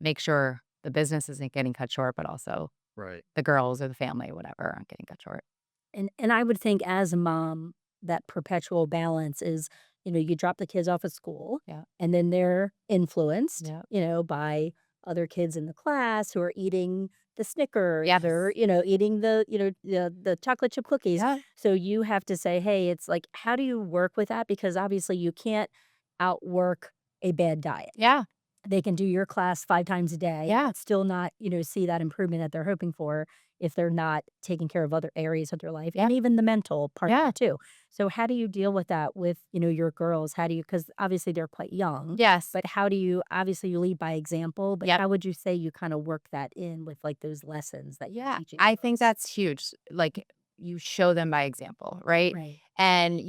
[SPEAKER 1] make sure the business isn't getting cut short, but also
[SPEAKER 2] Right.
[SPEAKER 1] the girls or the family, whatever, aren't getting cut short.
[SPEAKER 3] And I would think as a mom, that perpetual balance is, you drop the kids off at school
[SPEAKER 1] Yeah.
[SPEAKER 3] and then they're influenced,
[SPEAKER 1] Yeah.
[SPEAKER 3] by other kids in the class who are eating the Snickers
[SPEAKER 1] Yes.
[SPEAKER 3] or, eating the chocolate chip cookies.
[SPEAKER 1] Yeah.
[SPEAKER 3] So you have to say, hey, it's like, how do you work with that? Because obviously you can't outwork a bad diet.
[SPEAKER 1] Yeah.
[SPEAKER 3] They can do your class 5 times a day,
[SPEAKER 1] Yeah.
[SPEAKER 3] but still not, see that improvement that they're hoping for if they're not taking care of other areas of their life
[SPEAKER 1] Yeah.
[SPEAKER 3] and even the mental part of
[SPEAKER 1] Yeah.
[SPEAKER 3] it too. So how do you deal with that with, your girls? How do you, because obviously they're quite young,
[SPEAKER 1] Yes.
[SPEAKER 3] but how do you, obviously you lead by example, but
[SPEAKER 1] Yep.
[SPEAKER 3] how would you say you kind of work that in with like those lessons that you're
[SPEAKER 1] Yeah.
[SPEAKER 3] teaching
[SPEAKER 1] I think
[SPEAKER 3] girls?
[SPEAKER 1] that's huge. Like you show them by example, right?
[SPEAKER 3] Right.
[SPEAKER 1] And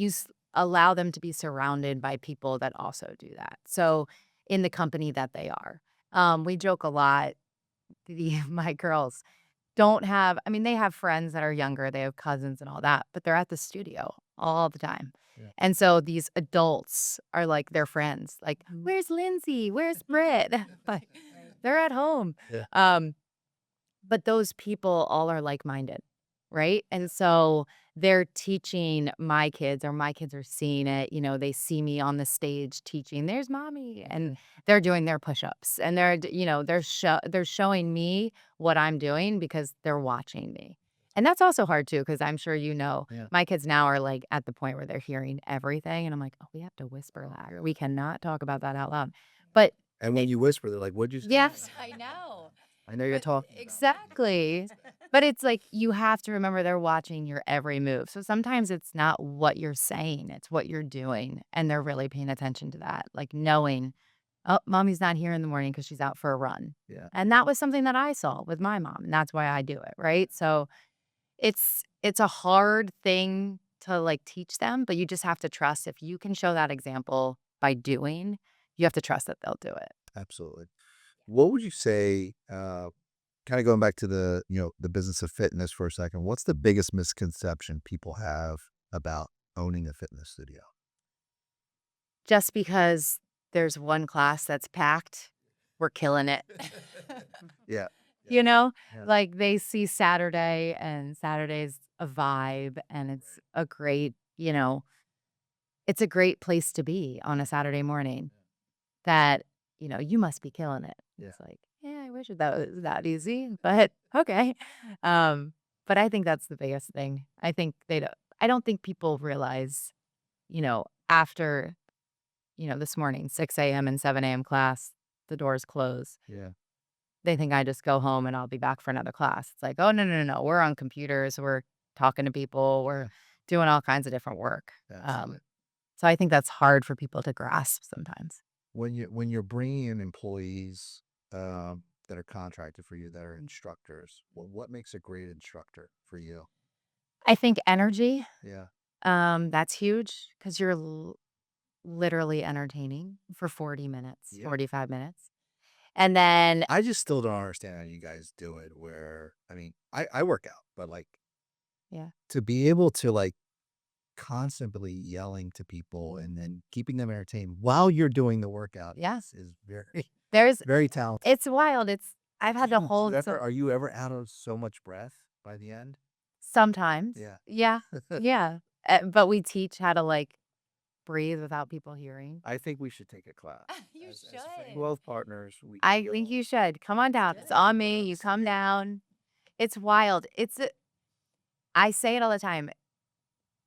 [SPEAKER 1] allow them to be surrounded by people that also do that. So in the company that they are, we joke a lot. My girls don't have, I mean, they have friends that are younger, they have cousins and all that, but they're at the studio all the time.
[SPEAKER 2] Yeah.
[SPEAKER 1] And so these adults are like their friends, like,
[SPEAKER 3] Mhm.
[SPEAKER 1] where's Lindsay? Where's Britt? But
[SPEAKER 3] Right.
[SPEAKER 1] they're at home.
[SPEAKER 2] Yeah.
[SPEAKER 1] But those people all are like-minded, right? And so they're teaching my kids or my kids are seeing it, they see me on the stage teaching, "There's mommy," and they're doing their push-ups and they're showing me what I'm doing because they're watching me. And that's also hard too, because I'm sure
[SPEAKER 2] Yeah.
[SPEAKER 1] my kids now are, like, at the point where they're hearing everything, and I'm like, "Oh, we have to whisper that, or we cannot talk about that out loud." But
[SPEAKER 2] And when you whisper, they're like, "What'd you say?"
[SPEAKER 1] yes, I know.
[SPEAKER 2] I know you're
[SPEAKER 1] But
[SPEAKER 2] talking about.
[SPEAKER 1] exactly. But it's like you have to remember they're watching your every move. So sometimes it's not what you're saying, it's what you're doing, and they're really paying attention to that, like knowing, "Oh, mommy's not here in the morning because she's out for a run."
[SPEAKER 2] Yeah.
[SPEAKER 1] And that was something that I saw with my mom, and that's why I do it, right? So it's a hard thing to, like, teach them, but you just have to trust if you can show that example by doing, you have to trust that they'll do it.
[SPEAKER 2] Absolutely. What would you say, kind of going back to the business of fitness for a second, what's the biggest misconception people have about owning a fitness studio?
[SPEAKER 1] Just because there's one class that's packed, we're killing it.
[SPEAKER 2] Yeah. Yeah.
[SPEAKER 1] You know?
[SPEAKER 2] Yeah.
[SPEAKER 1] Like, they see Saturday, and Saturday's a vibe, and it's a great place to be on a Saturday morning that, you must be killing it.
[SPEAKER 2] Yeah.
[SPEAKER 1] It's like, "Yeah, I wish that was that easy, but okay." Um, but I think that's the biggest thing. I don't think people realize, after this morning, 6 a.m. and 7 a.m. class, the doors close.
[SPEAKER 2] Yeah.
[SPEAKER 1] They think I just go home and I'll be back for another class. It's like, "Oh, no, no, no, no. We're on computers. We're talking to people. We're doing all kinds of different work."
[SPEAKER 2] Absolutely.
[SPEAKER 1] So I think that's hard for people to grasp sometimes.
[SPEAKER 2] When you're bringing in employees, that are contracted for you, that are instructors, what makes a great instructor for you?
[SPEAKER 1] I think energy,
[SPEAKER 2] Yeah.
[SPEAKER 1] that's huge because you're literally entertaining for 40 minutes,
[SPEAKER 2] Yeah.
[SPEAKER 1] 45 minutes. And then
[SPEAKER 2] I just still don't understand how you guys do it where, I mean, I work out, but, like,
[SPEAKER 1] yeah.
[SPEAKER 2] to be able to, like, constantly yelling to people and then keeping them entertained while you're doing the workout
[SPEAKER 1] Yeah.
[SPEAKER 2] is very,
[SPEAKER 1] There's
[SPEAKER 2] very talented.
[SPEAKER 1] It's wild. I've had to
[SPEAKER 2] Do you
[SPEAKER 1] hold
[SPEAKER 2] ever are you ever out of so much breath by the end?
[SPEAKER 1] sometimes.
[SPEAKER 2] Yeah.
[SPEAKER 1] Yeah. Yeah. But we teach how to, like, breathe without people hearing.
[SPEAKER 2] I think we should take a class.
[SPEAKER 1] You
[SPEAKER 2] As
[SPEAKER 1] should.
[SPEAKER 2] Growth partners, we
[SPEAKER 1] I
[SPEAKER 2] can
[SPEAKER 1] think
[SPEAKER 2] go
[SPEAKER 1] you should. Come on down. It's on me. You come down. It's wild. I say it all the time.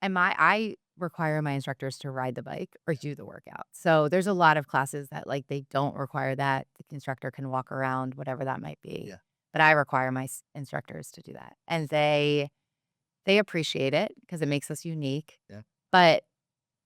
[SPEAKER 1] I require my instructors to ride the bike or do the workout. So there's a lot of classes that, like, they don't require that. The instructor can walk around, whatever that might be.
[SPEAKER 2] Yeah.
[SPEAKER 1] But I require my instructors to do that. And they appreciate it because it makes us unique.
[SPEAKER 2] Yeah.
[SPEAKER 1] But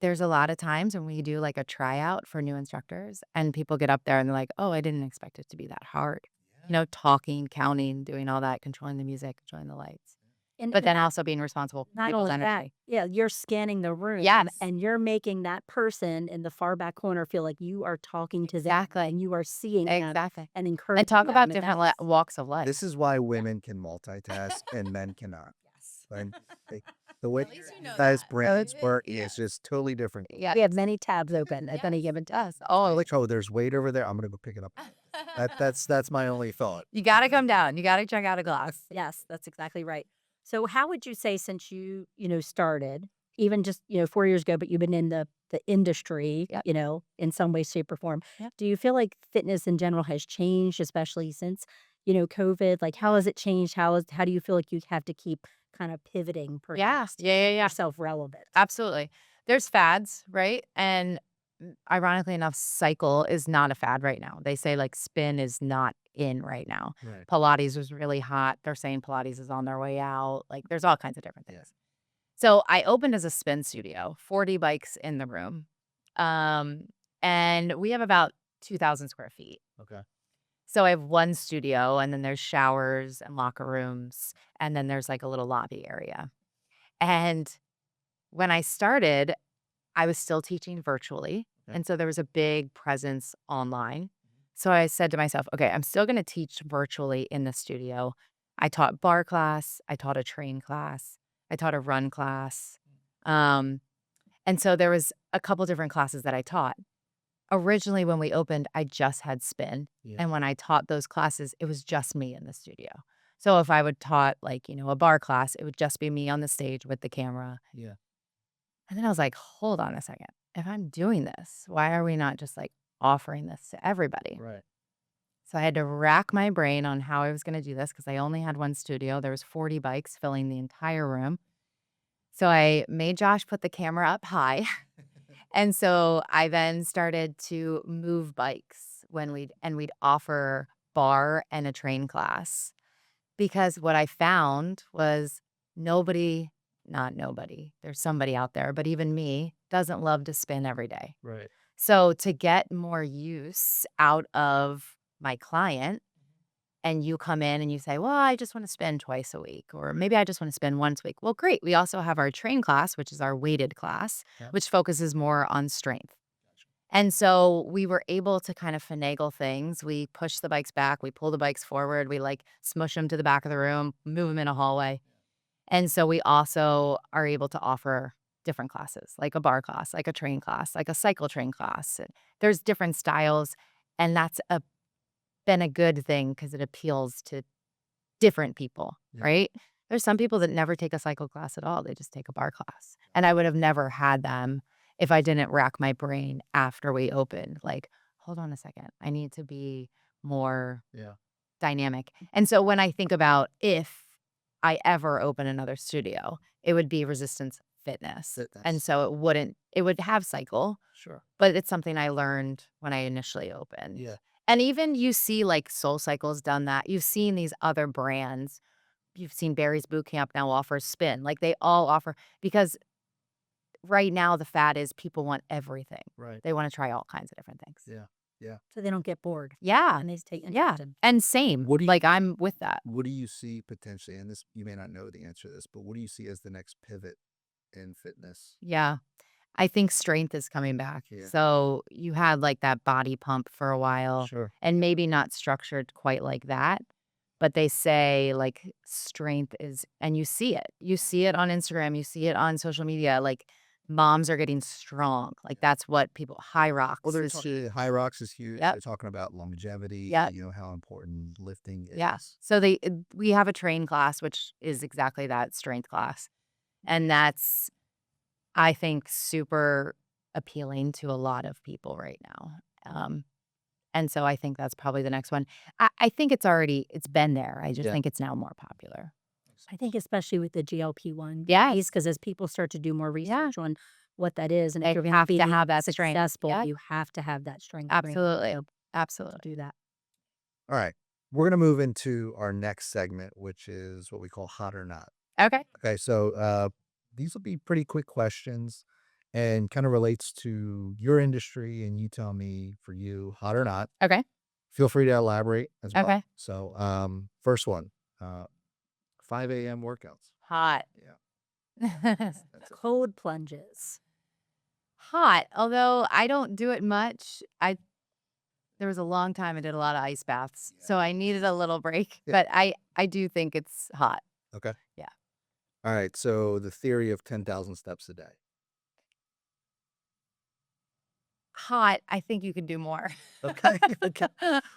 [SPEAKER 1] there's a lot of times when we do, like, a tryout for new instructors and people get up there and they're like, "Oh, I didn't expect it to be that hard."
[SPEAKER 2] Yeah.
[SPEAKER 1] Talking, counting, doing all that, controlling the music, controlling the lights.
[SPEAKER 3] And
[SPEAKER 1] but then also being responsible for
[SPEAKER 3] not
[SPEAKER 1] people's
[SPEAKER 3] only that,
[SPEAKER 1] energy.
[SPEAKER 3] yeah, you're scanning the room
[SPEAKER 1] Yes,
[SPEAKER 3] and you're making that person in the far back corner feel like you are talking to them
[SPEAKER 1] exactly,
[SPEAKER 3] and you are seeing them
[SPEAKER 1] exactly.
[SPEAKER 3] and
[SPEAKER 1] And
[SPEAKER 3] encouraging
[SPEAKER 1] talk
[SPEAKER 3] them.
[SPEAKER 1] about
[SPEAKER 3] And
[SPEAKER 1] different
[SPEAKER 3] that's
[SPEAKER 1] walks of life.
[SPEAKER 2] This is why women can multitask and men cannot.
[SPEAKER 3] yes.
[SPEAKER 2] And they, the way
[SPEAKER 1] At least you know
[SPEAKER 2] guys'
[SPEAKER 1] that.
[SPEAKER 2] brains work
[SPEAKER 1] Yeah.
[SPEAKER 2] is just totally different.
[SPEAKER 1] Yeah.
[SPEAKER 3] We have many tabs open at any
[SPEAKER 1] Yes.
[SPEAKER 3] given time.
[SPEAKER 1] Yes.
[SPEAKER 2] Oh,
[SPEAKER 1] Always.
[SPEAKER 2] like, oh, there's weight over there. I'm gonna go pick it up. That's my only thought.
[SPEAKER 1] You gotta come down. You gotta check out a glass.
[SPEAKER 3] Yes, that's exactly right. So how would you say since you started, even just, 4 years ago, but you've been in the industry,
[SPEAKER 1] Yep.
[SPEAKER 3] in some way, shape, or form.
[SPEAKER 1] Yep.
[SPEAKER 3] Do you feel like fitness in general has changed, especially since, COVID? Like how has it changed? How do you feel like you have to keep kind of pivoting
[SPEAKER 1] Yeah.
[SPEAKER 3] perhaps to
[SPEAKER 1] Yeah. Yeah.
[SPEAKER 3] keep
[SPEAKER 1] Yeah.
[SPEAKER 3] yourself relevant?
[SPEAKER 1] Absolutely. There's fads, right? And ironically enough, cycle is not a fad right now. They say like spin is not in right now.
[SPEAKER 2] Right.
[SPEAKER 1] Pilates was really hot. They're saying Pilates is on their way out. Like there's all kinds of different
[SPEAKER 2] Yeah.
[SPEAKER 1] things. So I opened as a spin studio, 40 bikes in the room. Um, and we have about 2,000 square feet.
[SPEAKER 2] Okay.
[SPEAKER 1] So I have one studio and then there's showers and locker rooms. And then there's like a little lobby area. And when I started, I was still teaching virtually.
[SPEAKER 2] Okay.
[SPEAKER 1] And so there was a big presence online. So I said to myself, okay, I'm still going to teach virtually in the studio. I taught bar class, I taught a train class, I taught a run class. Um, and so there was a couple different classes that I taught. Originally, when we opened, I just had spin.
[SPEAKER 2] Yeah.
[SPEAKER 1] And when I taught those classes, it was just me in the studio. So if I would taught like, a bar class, it would just be me on the stage with the camera.
[SPEAKER 2] Yeah.
[SPEAKER 1] And then I was like, hold on a second. If I'm doing this, why are we not just like offering this to everybody?
[SPEAKER 2] Right.
[SPEAKER 1] So I had to rack my brain on how I was going to do this because I only had one studio. There was 40 bikes filling the entire room. So I made Josh put the camera up high. And so I then started to move bikes when we'd offer bar and a train class. Because what I found was nobody, not nobody, there's somebody out there, but even me doesn't love to spin every day.
[SPEAKER 2] Right.
[SPEAKER 1] So to get more use out of my client, and you come in and you say, well, I just want to spin twice a week, or maybe I just want to spin once a week. Well, great. We also have our train class, which is our weighted class,
[SPEAKER 2] Yeah.
[SPEAKER 1] which focuses more on strength. And so we were able to kind of finagle things. We push the bikes back, we pull the bikes forward, we like smush them to the back of the room, move them in a hallway. And so we also are able to offer different classes, like a bar class, like a train class, like a cycle train class. And there's different styles. And that's been a good thing because it appeals to different people,
[SPEAKER 2] Yeah.
[SPEAKER 1] right? There's some people that never take a cycle class at all. They just take a bar class. And I would have never had them if I didn't rack my brain after we opened. Like, hold on a second. I need to be more
[SPEAKER 2] Yeah.
[SPEAKER 1] dynamic. And so when I think about if I ever open another studio, it would be resistance fitness. And so it would have cycle,
[SPEAKER 2] Sure.
[SPEAKER 1] but it's something I learned when I initially opened.
[SPEAKER 2] Yeah.
[SPEAKER 1] And even you see like Soul Cycle's done that. You've seen these other brands. You've seen Barry's Boot Camp now offers spin. Like they all offer because right now the fad is people want everything.
[SPEAKER 2] Right.
[SPEAKER 1] They want to try all kinds of different things.
[SPEAKER 2] Yeah. Yeah.
[SPEAKER 3] So they don't get bored
[SPEAKER 1] Yeah.
[SPEAKER 3] and they take
[SPEAKER 1] Yeah.
[SPEAKER 3] interest in.
[SPEAKER 1] And same.
[SPEAKER 2] What do you-
[SPEAKER 1] Like I'm with that.
[SPEAKER 2] What do you see potentially, and this you may not know the answer to this, but what do you see as the next pivot in fitness?
[SPEAKER 1] Yeah. I think strength is coming back.
[SPEAKER 2] Yeah.
[SPEAKER 1] So you had like that body pump for a while
[SPEAKER 2] Sure.
[SPEAKER 1] and maybe not structured quite like that. But they say like strength is, and you see it. You see it on Instagram. You see it on social media. Like moms are getting strong. Like that's what people, High Rocks
[SPEAKER 2] Well, they're
[SPEAKER 1] is
[SPEAKER 2] talking,
[SPEAKER 1] huge.
[SPEAKER 2] High Rocks is huge.
[SPEAKER 1] Yep.
[SPEAKER 2] They're talking about longevity.
[SPEAKER 1] Yep.
[SPEAKER 2] How important lifting is.
[SPEAKER 1] Yeah. So we have a train class, which is exactly that, strength class. And that's, I think, super appealing to a lot of people right now. And so I think that's probably the next one. I think it's been there. I just
[SPEAKER 2] Yeah.
[SPEAKER 1] think it's now more popular.
[SPEAKER 3] I think especially with the GLP-1
[SPEAKER 1] Yes.
[SPEAKER 3] because as people start to do more
[SPEAKER 1] Yeah.
[SPEAKER 3] research on what that is, and
[SPEAKER 1] They
[SPEAKER 3] if you're going
[SPEAKER 1] have
[SPEAKER 3] to
[SPEAKER 1] to
[SPEAKER 3] be
[SPEAKER 1] have that strength.
[SPEAKER 3] successful,
[SPEAKER 1] Yeah.
[SPEAKER 3] you have to have that strength. training
[SPEAKER 1] Absolutely.
[SPEAKER 3] to
[SPEAKER 1] Absolutely.
[SPEAKER 3] do that.
[SPEAKER 2] All right. We're going to move into our next segment, which is what we call hot or not.
[SPEAKER 1] Okay.
[SPEAKER 2] Okay. So these will be pretty quick questions and kind of relates to your industry. And you tell me for you, hot or not.
[SPEAKER 1] Okay.
[SPEAKER 2] Feel free to elaborate as well.
[SPEAKER 1] Okay.
[SPEAKER 2] So first one, 5 a.m. workouts.
[SPEAKER 1] Hot.
[SPEAKER 2] Yeah. That's it.
[SPEAKER 3] Cold plunges.
[SPEAKER 1] Hot. Although I don't do it much. There was a long time I did a lot of ice baths,
[SPEAKER 2] Yeah.
[SPEAKER 1] so I needed a little break.
[SPEAKER 2] Yeah.
[SPEAKER 1] But I do think it's hot.
[SPEAKER 2] Okay.
[SPEAKER 1] Yeah.
[SPEAKER 2] All right. So the theory of 10,000 steps a day.
[SPEAKER 1] Hot. I think you can do more.
[SPEAKER 2] Okay. Okay.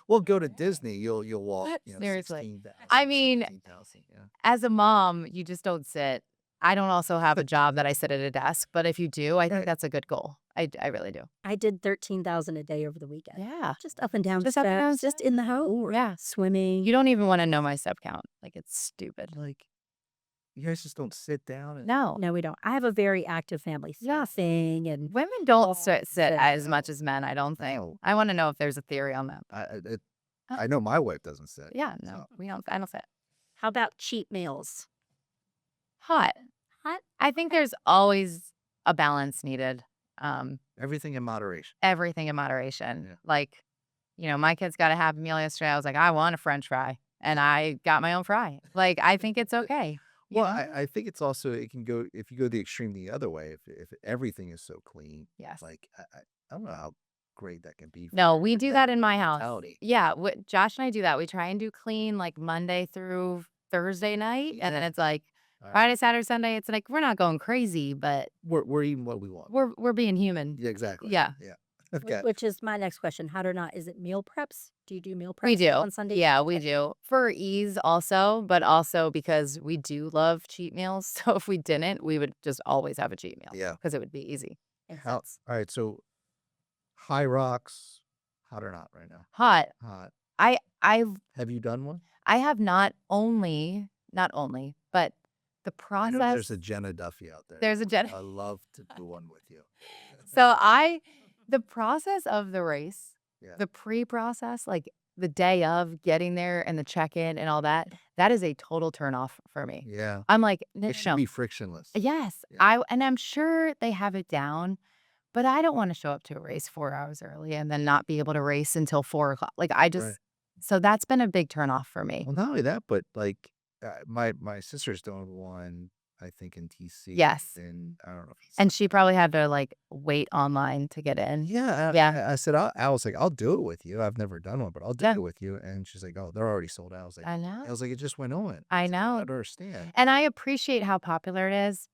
[SPEAKER 2] Well, go to Disney. You'll walk.
[SPEAKER 1] Seriously.
[SPEAKER 2] 16,000.
[SPEAKER 1] I mean,
[SPEAKER 2] 17,000. Yeah.
[SPEAKER 1] as a mom, you just don't sit. I don't also have a job that I sit at a desk, but if you do, I think
[SPEAKER 2] Right.
[SPEAKER 1] that's a good goal. I really do.
[SPEAKER 3] I did 13,000 a day over the weekend.
[SPEAKER 1] Yeah.
[SPEAKER 3] Just up and down
[SPEAKER 1] Just up and down
[SPEAKER 3] steps, just in the house.
[SPEAKER 1] Yeah.
[SPEAKER 3] Swimming.
[SPEAKER 1] You don't even want to know my step count. Like, it's stupid.
[SPEAKER 2] Like, you guys just don't sit down and
[SPEAKER 1] No.
[SPEAKER 3] No, we don't. I have a very active family.
[SPEAKER 1] Yeah.
[SPEAKER 3] Surfing and
[SPEAKER 1] Women don't
[SPEAKER 3] Oh,
[SPEAKER 1] sit
[SPEAKER 3] sit.
[SPEAKER 1] as much as men, I don't think.
[SPEAKER 2] No.
[SPEAKER 1] I want to know if there's a theory on that.
[SPEAKER 2] I know my wife doesn't sit.
[SPEAKER 1] Yeah, no,
[SPEAKER 2] So,
[SPEAKER 1] we don't. I don't sit.
[SPEAKER 3] how about cheat meals?
[SPEAKER 1] Hot.
[SPEAKER 3] Hot?
[SPEAKER 1] I think there's always a balance needed.
[SPEAKER 2] everything in moderation.
[SPEAKER 1] Everything in moderation.
[SPEAKER 2] Yeah.
[SPEAKER 1] Like, my kids got a Happy Meal yesterday. I was like, I want a French fry, and I got my own fry. Like, I think it's okay. you
[SPEAKER 2] Well,
[SPEAKER 1] know?
[SPEAKER 2] I think it's also it can go if you go the extreme the other way. If everything is so clean,
[SPEAKER 1] Yes.
[SPEAKER 2] like I don't know how great that can be. For
[SPEAKER 1] No,
[SPEAKER 2] your
[SPEAKER 1] we do that in my house.
[SPEAKER 2] mentality.
[SPEAKER 1] Yeah, Josh and I do that. We try and do clean like Monday through Thursday night, and then it's like
[SPEAKER 2] All right.
[SPEAKER 1] Friday, Saturday, Sunday. It's like we're not going crazy, but
[SPEAKER 2] We're eating what we want.
[SPEAKER 1] we're being human.
[SPEAKER 2] Yeah, exactly.
[SPEAKER 1] Yeah.
[SPEAKER 2] Yeah. Okay.
[SPEAKER 3] Which is my next question. Hot or not, is it meal preps? Do you do meal preps
[SPEAKER 1] We do.
[SPEAKER 3] on Sunday?
[SPEAKER 1] Yeah, we
[SPEAKER 3] Okay.
[SPEAKER 1] do. For ease also, but also because we do love cheat meals. So if we didn't, we would just always have a cheat meal.
[SPEAKER 2] Yeah.
[SPEAKER 1] Because it would be easy.
[SPEAKER 3] Makes
[SPEAKER 2] How?
[SPEAKER 3] sense.
[SPEAKER 2] All right. So high rocks, hot or not right now?
[SPEAKER 1] Hot.
[SPEAKER 2] Hot.
[SPEAKER 1] I
[SPEAKER 2] Have you done one?
[SPEAKER 1] I have not only, but the
[SPEAKER 2] I know there's
[SPEAKER 1] process.
[SPEAKER 2] a Jenna Duffy out there.
[SPEAKER 1] There's a Jenna.
[SPEAKER 2] I love to do one with you.
[SPEAKER 1] So the process of the race,
[SPEAKER 2] Yeah.
[SPEAKER 1] the pre-process, like the day of getting there and the check-in and all that, that is a total turnoff for me.
[SPEAKER 2] Yeah.
[SPEAKER 1] I'm like, no,
[SPEAKER 2] It should be frictionless.
[SPEAKER 1] yes,
[SPEAKER 2] Yeah.
[SPEAKER 1] and I'm sure they have it down, but I don't want to show up to a race 4 hours early and then not be able to race until 4 o'clock. Like
[SPEAKER 2] Right.
[SPEAKER 1] so that's been a big turnoff for me.
[SPEAKER 2] Well, not only that, but like my sister's doing one, I think in TC.
[SPEAKER 1] Yes.
[SPEAKER 2] And I don't know. If
[SPEAKER 1] And she probably had to like wait online to get in.
[SPEAKER 2] yeah.
[SPEAKER 1] Yeah.
[SPEAKER 2] I said, I was like, I'll do it with you. I've never done one, but I'll do
[SPEAKER 1] Yeah.
[SPEAKER 2] it with you. And she's like, oh, they're already sold out.
[SPEAKER 1] I know.
[SPEAKER 2] It just went on.
[SPEAKER 1] I
[SPEAKER 2] So I
[SPEAKER 1] know.
[SPEAKER 2] don't understand.
[SPEAKER 1] And I appreciate how popular it is,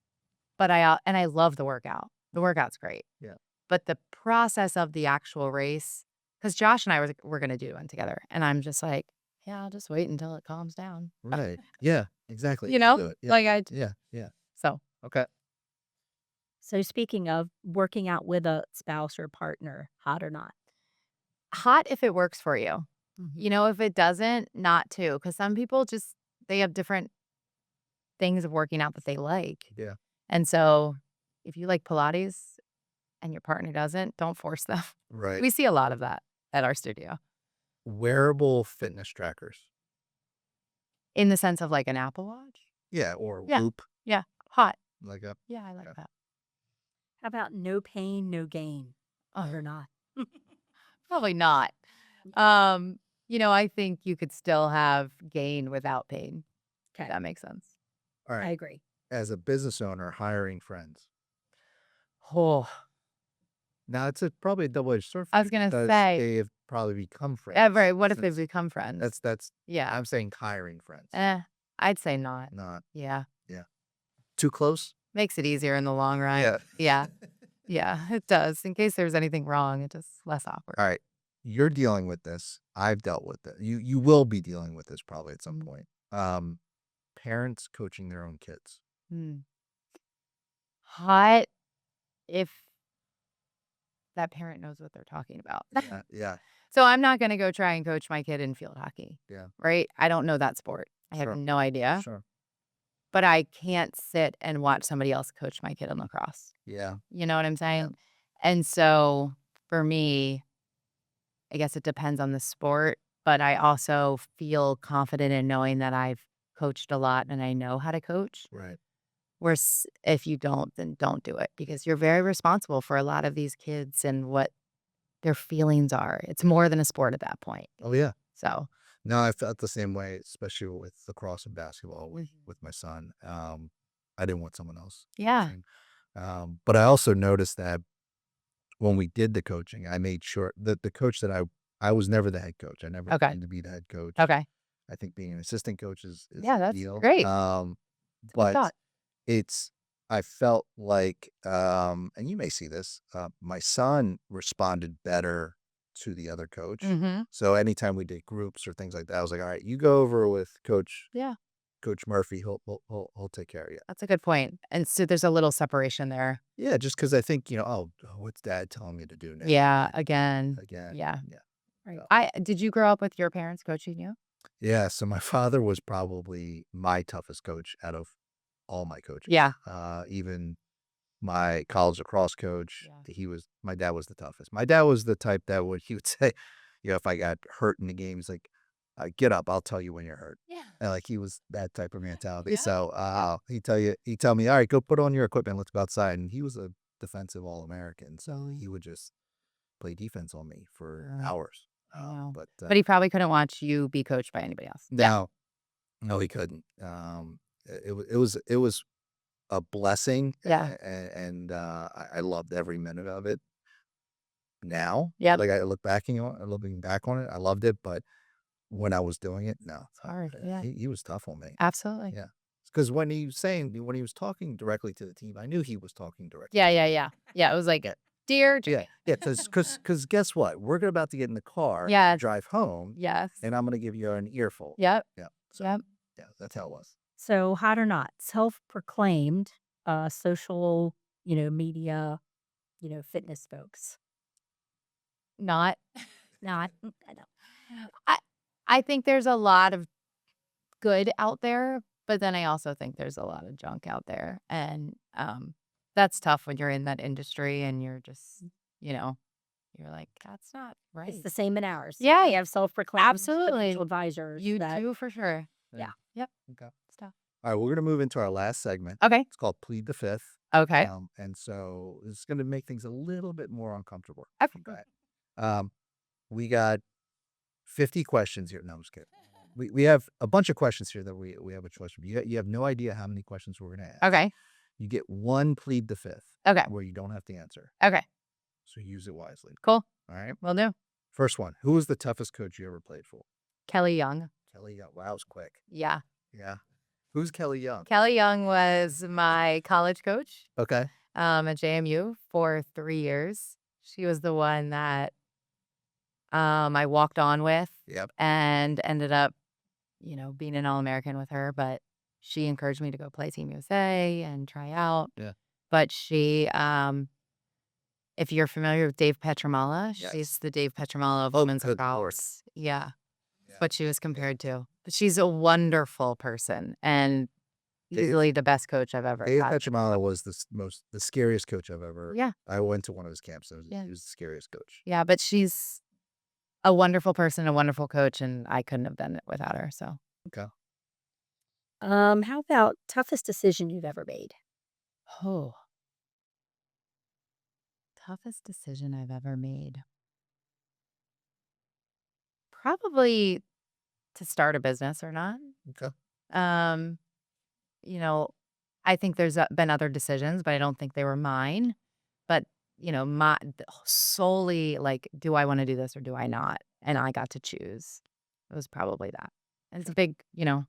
[SPEAKER 1] but I love the workout. The workout's great.
[SPEAKER 2] Yeah.
[SPEAKER 1] But the process of the actual race, because Josh and I were going to do one together, and I'm just like, yeah, I'll just wait until it calms down.
[SPEAKER 2] Right. Yeah, exactly.
[SPEAKER 1] You
[SPEAKER 2] Just
[SPEAKER 1] know,
[SPEAKER 2] do it. Yeah.
[SPEAKER 1] like
[SPEAKER 2] Yeah. Yeah.
[SPEAKER 1] so
[SPEAKER 2] Okay.
[SPEAKER 3] So speaking of working out with a spouse or partner, hot or not?
[SPEAKER 1] hot if it works for you.
[SPEAKER 3] Mhm.
[SPEAKER 1] If it doesn't, not to, because some people they have different things of working out that they like.
[SPEAKER 2] Yeah.
[SPEAKER 1] And so if you like Pilates and your partner doesn't, don't force them.
[SPEAKER 2] Right.
[SPEAKER 1] We see a lot of that at our studio
[SPEAKER 2] Wearable fitness trackers.
[SPEAKER 1] in the sense of like an Apple Watch.
[SPEAKER 2] Yeah. Or
[SPEAKER 1] Yeah.
[SPEAKER 2] Whoop.
[SPEAKER 1] Yeah. Hot.
[SPEAKER 2] Like a
[SPEAKER 1] Yeah, I like
[SPEAKER 2] Yeah.
[SPEAKER 1] that.
[SPEAKER 3] How about no pain, no gain? Hot
[SPEAKER 1] Oh,
[SPEAKER 3] or not?
[SPEAKER 1] probably not. I think you could still have gain without pain. If
[SPEAKER 3] Okay.
[SPEAKER 1] that makes sense.
[SPEAKER 2] all
[SPEAKER 3] I
[SPEAKER 2] right.
[SPEAKER 3] agree.
[SPEAKER 2] As a business owner, hiring friends.
[SPEAKER 1] Oh,
[SPEAKER 2] Now it's probably a double-edged sword for
[SPEAKER 1] I was
[SPEAKER 2] you
[SPEAKER 1] gonna
[SPEAKER 2] because
[SPEAKER 1] say,
[SPEAKER 2] they have probably become friends.
[SPEAKER 1] right. What if they
[SPEAKER 2] since-
[SPEAKER 1] become friends?
[SPEAKER 2] That's
[SPEAKER 1] Yeah.
[SPEAKER 2] I'm saying hiring friends.
[SPEAKER 1] I'd say not.
[SPEAKER 2] Not
[SPEAKER 1] Yeah.
[SPEAKER 2] too close.
[SPEAKER 1] Makes it easier in the long run.
[SPEAKER 2] Yeah.
[SPEAKER 1] Yeah. Yeah, it does. In case there's anything wrong, it's just less awkward.
[SPEAKER 2] All right. You're dealing with this. I've dealt with it. You will be dealing with this probably at some
[SPEAKER 1] Mm.
[SPEAKER 2] point. Parents coaching their own kids.
[SPEAKER 1] Hmm. Hot if that parent knows what they're talking about.
[SPEAKER 2] Yeah.
[SPEAKER 1] So I'm not going to go try and coach my kid in field hockey.
[SPEAKER 2] Yeah.
[SPEAKER 1] Right? I don't know that sport. I have
[SPEAKER 2] Sure.
[SPEAKER 1] no idea.
[SPEAKER 2] Sure.
[SPEAKER 1] But I can't sit and watch somebody else coach my kid in lacrosse.
[SPEAKER 2] Yeah.
[SPEAKER 1] You know what I'm saying? And so for me, I guess it depends on the sport, but I also feel confident in knowing that I've coached a lot and I know how to coach.
[SPEAKER 2] Right.
[SPEAKER 1] Whereas if you don't, then don't do it because you're very responsible for a lot of these kids and what their feelings are. It's more than a sport at that point.
[SPEAKER 2] Oh yeah.
[SPEAKER 1] So
[SPEAKER 2] No, I felt the same way, especially with lacrosse and basketball with my son. I didn't want someone else
[SPEAKER 1] Yeah.
[SPEAKER 2] coaching. But I also noticed that when we did the coaching, I made sure that the coach that I was never the head coach. I never
[SPEAKER 1] Okay.
[SPEAKER 2] claimed to be the head coach.
[SPEAKER 1] Okay.
[SPEAKER 2] I think being an assistant coach is
[SPEAKER 1] Yeah, that's
[SPEAKER 2] ideal.
[SPEAKER 1] great. It's a good
[SPEAKER 2] But
[SPEAKER 1] thought.
[SPEAKER 2] it's I felt like, and you may see this, my son responded better to the other coach.
[SPEAKER 1] Mhm.
[SPEAKER 2] So anytime we did groups or things like that, I was like, all right, you go over with
[SPEAKER 1] Yeah,
[SPEAKER 2] Coach Murphy. He'll take care of you.
[SPEAKER 1] that's a good point. And so there's a little separation there.
[SPEAKER 2] Yeah, just because I think, what's dad telling me to do now?
[SPEAKER 1] Yeah, again.
[SPEAKER 2] Again.
[SPEAKER 1] Yeah.
[SPEAKER 2] Yeah.
[SPEAKER 1] Right.
[SPEAKER 2] So,
[SPEAKER 1] I did you grow up with your parents coaching you?
[SPEAKER 2] yeah. So my father was probably my toughest coach out of all my coaches.
[SPEAKER 1] Yeah.
[SPEAKER 2] Even my college lacrosse coach,
[SPEAKER 1] Yeah.
[SPEAKER 2] my dad was the toughest. My dad was the type that he would say, if I got hurt in the game, he's like, get up, I'll tell you when you're hurt.
[SPEAKER 1] Yeah.
[SPEAKER 2] And like he was that type of mentality.
[SPEAKER 1] Yeah.
[SPEAKER 2] So he'd tell me, all right, go put on your equipment, let's go outside. And he was a defensive All-American. So he would just play defense on me for
[SPEAKER 1] Sure.
[SPEAKER 2] hours.
[SPEAKER 1] I know.
[SPEAKER 2] But
[SPEAKER 1] But he probably couldn't watch you be coached by anybody else. Yeah.
[SPEAKER 2] now, no, he couldn't. It was a blessing.
[SPEAKER 1] Yeah.
[SPEAKER 2] And I loved every minute of it. Now,
[SPEAKER 1] Yep.
[SPEAKER 2] like looking back on it, I loved it. But when I was doing it, no,
[SPEAKER 1] It's hard. Yeah.
[SPEAKER 2] he was tough on me.
[SPEAKER 1] Absolutely.
[SPEAKER 2] Yeah, because when he was talking directly to the team, I knew he was talking directly.
[SPEAKER 1] Yeah, yeah, yeah. Yeah, it was like,
[SPEAKER 2] Yeah.
[SPEAKER 1] "Dear
[SPEAKER 2] Yeah,
[SPEAKER 1] Jay."
[SPEAKER 2] yeah, because guess what? We're about to get in the car,
[SPEAKER 1] Yes.
[SPEAKER 2] drive home,
[SPEAKER 1] Yes.
[SPEAKER 2] and I'm gonna give you an earful.
[SPEAKER 1] Yep.
[SPEAKER 2] Yeah, so
[SPEAKER 1] Yep.
[SPEAKER 2] yeah, that's how it was.
[SPEAKER 3] So, hot or not, self-proclaimed social, media, fitness folks.
[SPEAKER 1] Not
[SPEAKER 3] Not, I know.
[SPEAKER 1] I I think there's a lot of good out there, but then I also think there's a lot of junk out there, and, that's tough when you're in that industry and you're just, you know, you're like, "That's not
[SPEAKER 3] It's
[SPEAKER 1] right."
[SPEAKER 3] the same in ours.
[SPEAKER 1] Yeah,
[SPEAKER 3] We have self-proclaimed
[SPEAKER 1] absolutely.
[SPEAKER 3] financial advisors
[SPEAKER 1] You
[SPEAKER 3] that,
[SPEAKER 1] do for sure.
[SPEAKER 3] yeah.
[SPEAKER 1] Yep.
[SPEAKER 2] Okay.
[SPEAKER 1] It's tough.
[SPEAKER 2] All right, we're gonna move into our last segment.
[SPEAKER 1] Okay.
[SPEAKER 2] It's called Plead the Fifth.
[SPEAKER 1] Okay.
[SPEAKER 2] And so it's gonna make things a little bit more uncomfortable.
[SPEAKER 1] Okay.
[SPEAKER 2] Okay. Um, we got 50 questions here. No, I'm just kidding. We have a bunch of questions here that we have a choice from. You have no idea how many questions we're gonna ask.
[SPEAKER 1] Okay.
[SPEAKER 2] You get one plead the fifth
[SPEAKER 1] Okay.
[SPEAKER 2] where you don't have to answer.
[SPEAKER 1] Okay.
[SPEAKER 2] So use it wisely.
[SPEAKER 1] Cool.
[SPEAKER 2] All right.
[SPEAKER 1] Will do.
[SPEAKER 2] First one. Who was the toughest coach you ever played for?
[SPEAKER 1] Kelly Young.
[SPEAKER 2] Kelly Young. Wow, that was quick.
[SPEAKER 1] Yeah.
[SPEAKER 2] Yeah. Who's Kelly Young?
[SPEAKER 1] Kelly Young was my college coach,
[SPEAKER 2] Okay.
[SPEAKER 1] at JMU for 3 years. She was the one that, I walked on with
[SPEAKER 2] Yep.
[SPEAKER 1] and ended up, being an All-American with her, but she encouraged me to go play Team USA and try out.
[SPEAKER 2] Yeah.
[SPEAKER 1] But she, if you're familiar with Dave Petramala,
[SPEAKER 2] Yes.
[SPEAKER 1] she's the Dave Petramala of
[SPEAKER 2] Oh,
[SPEAKER 1] women's
[SPEAKER 2] good Lord.
[SPEAKER 1] lacrosse. Yeah.
[SPEAKER 2] Yeah.
[SPEAKER 1] What she was compared to. But she's a wonderful person and
[SPEAKER 2] Dave-
[SPEAKER 1] easily the best coach I've ever
[SPEAKER 2] Dave
[SPEAKER 1] had.
[SPEAKER 2] Petramala was the scariest coach I've ever.
[SPEAKER 1] Yeah.
[SPEAKER 2] I went to one of his camps.
[SPEAKER 1] Yeah.
[SPEAKER 2] He was the scariest coach.
[SPEAKER 1] Yeah, but she's a wonderful person, a wonderful coach, and I couldn't have done it without her. So,
[SPEAKER 2] Okay.
[SPEAKER 3] How about toughest decision you've ever made?
[SPEAKER 1] oh, toughest decision I've ever made. Probably to start a business or not.
[SPEAKER 2] Okay.
[SPEAKER 1] Um, you know, I think there's been other decisions, but I don't think they were mine. But, solely like, do I want to do this or do I not? And I got to choose. It was probably that. And it's a big, you're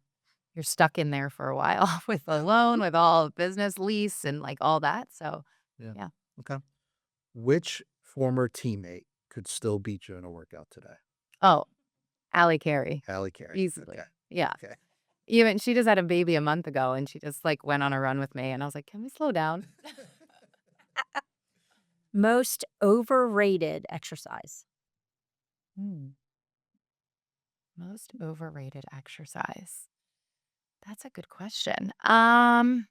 [SPEAKER 1] stuck in there for a while with the loan, with all business lease and like all that. So,
[SPEAKER 2] Yeah.
[SPEAKER 1] yeah.
[SPEAKER 2] Okay. Which former teammate could still beat you in a workout today?
[SPEAKER 1] Oh, Allie Carey.
[SPEAKER 2] Allie Carey.
[SPEAKER 1] Easily.
[SPEAKER 2] Okay.
[SPEAKER 1] Yeah.
[SPEAKER 2] Okay.
[SPEAKER 1] Even she just had a baby a month ago and she just like went on a run with me. And I was like, can we slow down?
[SPEAKER 3] Most overrated exercise.
[SPEAKER 1] Most overrated exercise. That's a good question. I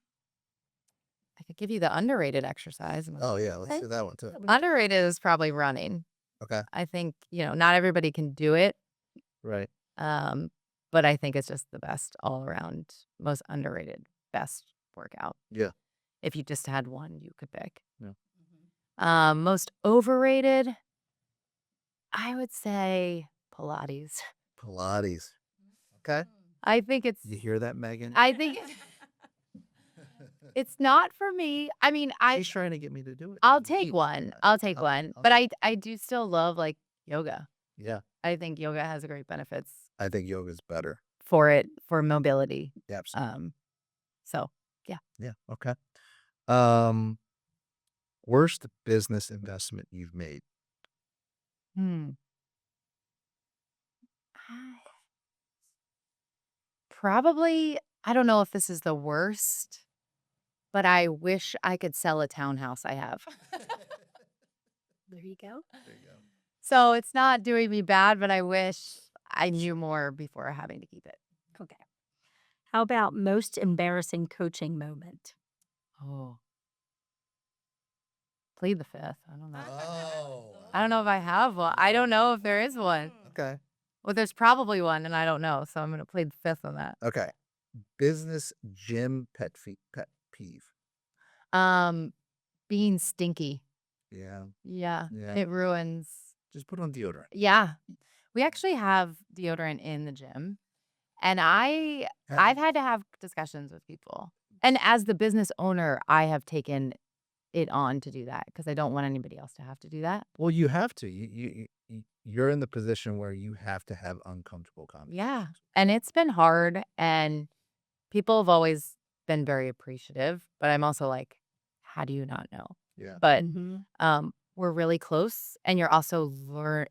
[SPEAKER 1] could give you the underrated exercise.
[SPEAKER 2] Oh yeah, let's
[SPEAKER 3] Okay.
[SPEAKER 2] do that one too.
[SPEAKER 1] Underrated is probably running.
[SPEAKER 2] Okay.
[SPEAKER 1] I think, not everybody can do it.
[SPEAKER 2] Right.
[SPEAKER 1] But I think it's just the best all around, most underrated, best workout.
[SPEAKER 2] Yeah.
[SPEAKER 1] If you just had one you could pick.
[SPEAKER 2] Yeah.
[SPEAKER 1] Most overrated, I would say Pilates.
[SPEAKER 2] Pilates. Okay.
[SPEAKER 1] I think it's
[SPEAKER 2] You hear that, Megan?
[SPEAKER 1] I think it's not for me. I mean,
[SPEAKER 2] She's trying to get me to do it.
[SPEAKER 1] I'll take one. I'll take
[SPEAKER 2] I'll-
[SPEAKER 1] one.
[SPEAKER 2] I'll-
[SPEAKER 1] But I do still love like yoga.
[SPEAKER 2] Yeah.
[SPEAKER 1] I think yoga has great benefits
[SPEAKER 2] I think yoga's better.
[SPEAKER 1] for mobility.
[SPEAKER 2] Yeah, absolutely.
[SPEAKER 1] So yeah.
[SPEAKER 2] Yeah. Okay. Um, Worst business investment you've made?
[SPEAKER 1] Hmm. Probably, I don't know if this is the worst, but I wish I could sell a townhouse I have.
[SPEAKER 3] There you go.
[SPEAKER 2] There you go.
[SPEAKER 1] So it's not doing me bad, but I wish I knew more before having to keep it.
[SPEAKER 3] Okay. How about most embarrassing coaching moment?
[SPEAKER 1] Oh, plead the fifth. I don't know.
[SPEAKER 2] Oh.
[SPEAKER 1] I don't know if I have one. I don't know if there is one.
[SPEAKER 2] Okay.
[SPEAKER 1] Well, there's probably one, and I don't know. So I'm going to plead the fifth on that.
[SPEAKER 2] Okay. Business gym pet peeve.
[SPEAKER 1] Being stinky.
[SPEAKER 2] Yeah.
[SPEAKER 1] Yeah,
[SPEAKER 2] Yeah.
[SPEAKER 1] it ruins.
[SPEAKER 2] Just put on deodorant.
[SPEAKER 1] Yeah, we actually have deodorant in the gym, and I've had to have discussions with people. And as the business owner, I have taken it on to do that because I don't want anybody else to have to do that.
[SPEAKER 2] Well, you have to. You're in the position where you have to have uncomfortable conversations.
[SPEAKER 1] Yeah, and it's been hard, and people have always been very appreciative, but I'm also like, how do you not know?
[SPEAKER 2] Yeah.
[SPEAKER 1] But
[SPEAKER 3] Mm-hmm.
[SPEAKER 1] we're really close, and you're also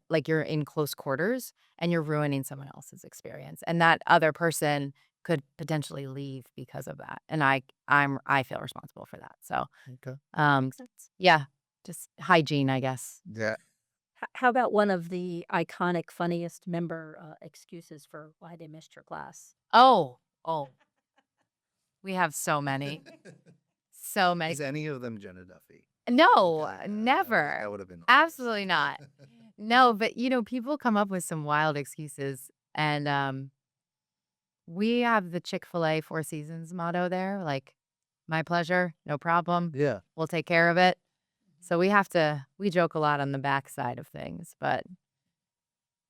[SPEAKER 1] like you're in close quarters, and you're ruining someone else's experience, and that other person could potentially leave because of that, and I feel responsible for that. So,
[SPEAKER 2] Okay.
[SPEAKER 3] Makes sense.
[SPEAKER 1] yeah, just hygiene, I guess.
[SPEAKER 2] Yeah.
[SPEAKER 3] How about one of the iconic, funniest member excuses for why they missed your class?
[SPEAKER 1] Oh, we have so many, so many.
[SPEAKER 2] Is any of them Jenna Duffy?
[SPEAKER 1] No,
[SPEAKER 2] Yeah,
[SPEAKER 1] never.
[SPEAKER 2] That would have been
[SPEAKER 1] Absolutely not. No, but people come up with some wild excuses, and we have the Chick-fil-A Four Seasons motto there, like, "My pleasure, no problem.
[SPEAKER 2] Yeah.
[SPEAKER 1] We'll take care of it." So we joke a lot on the backside of things, but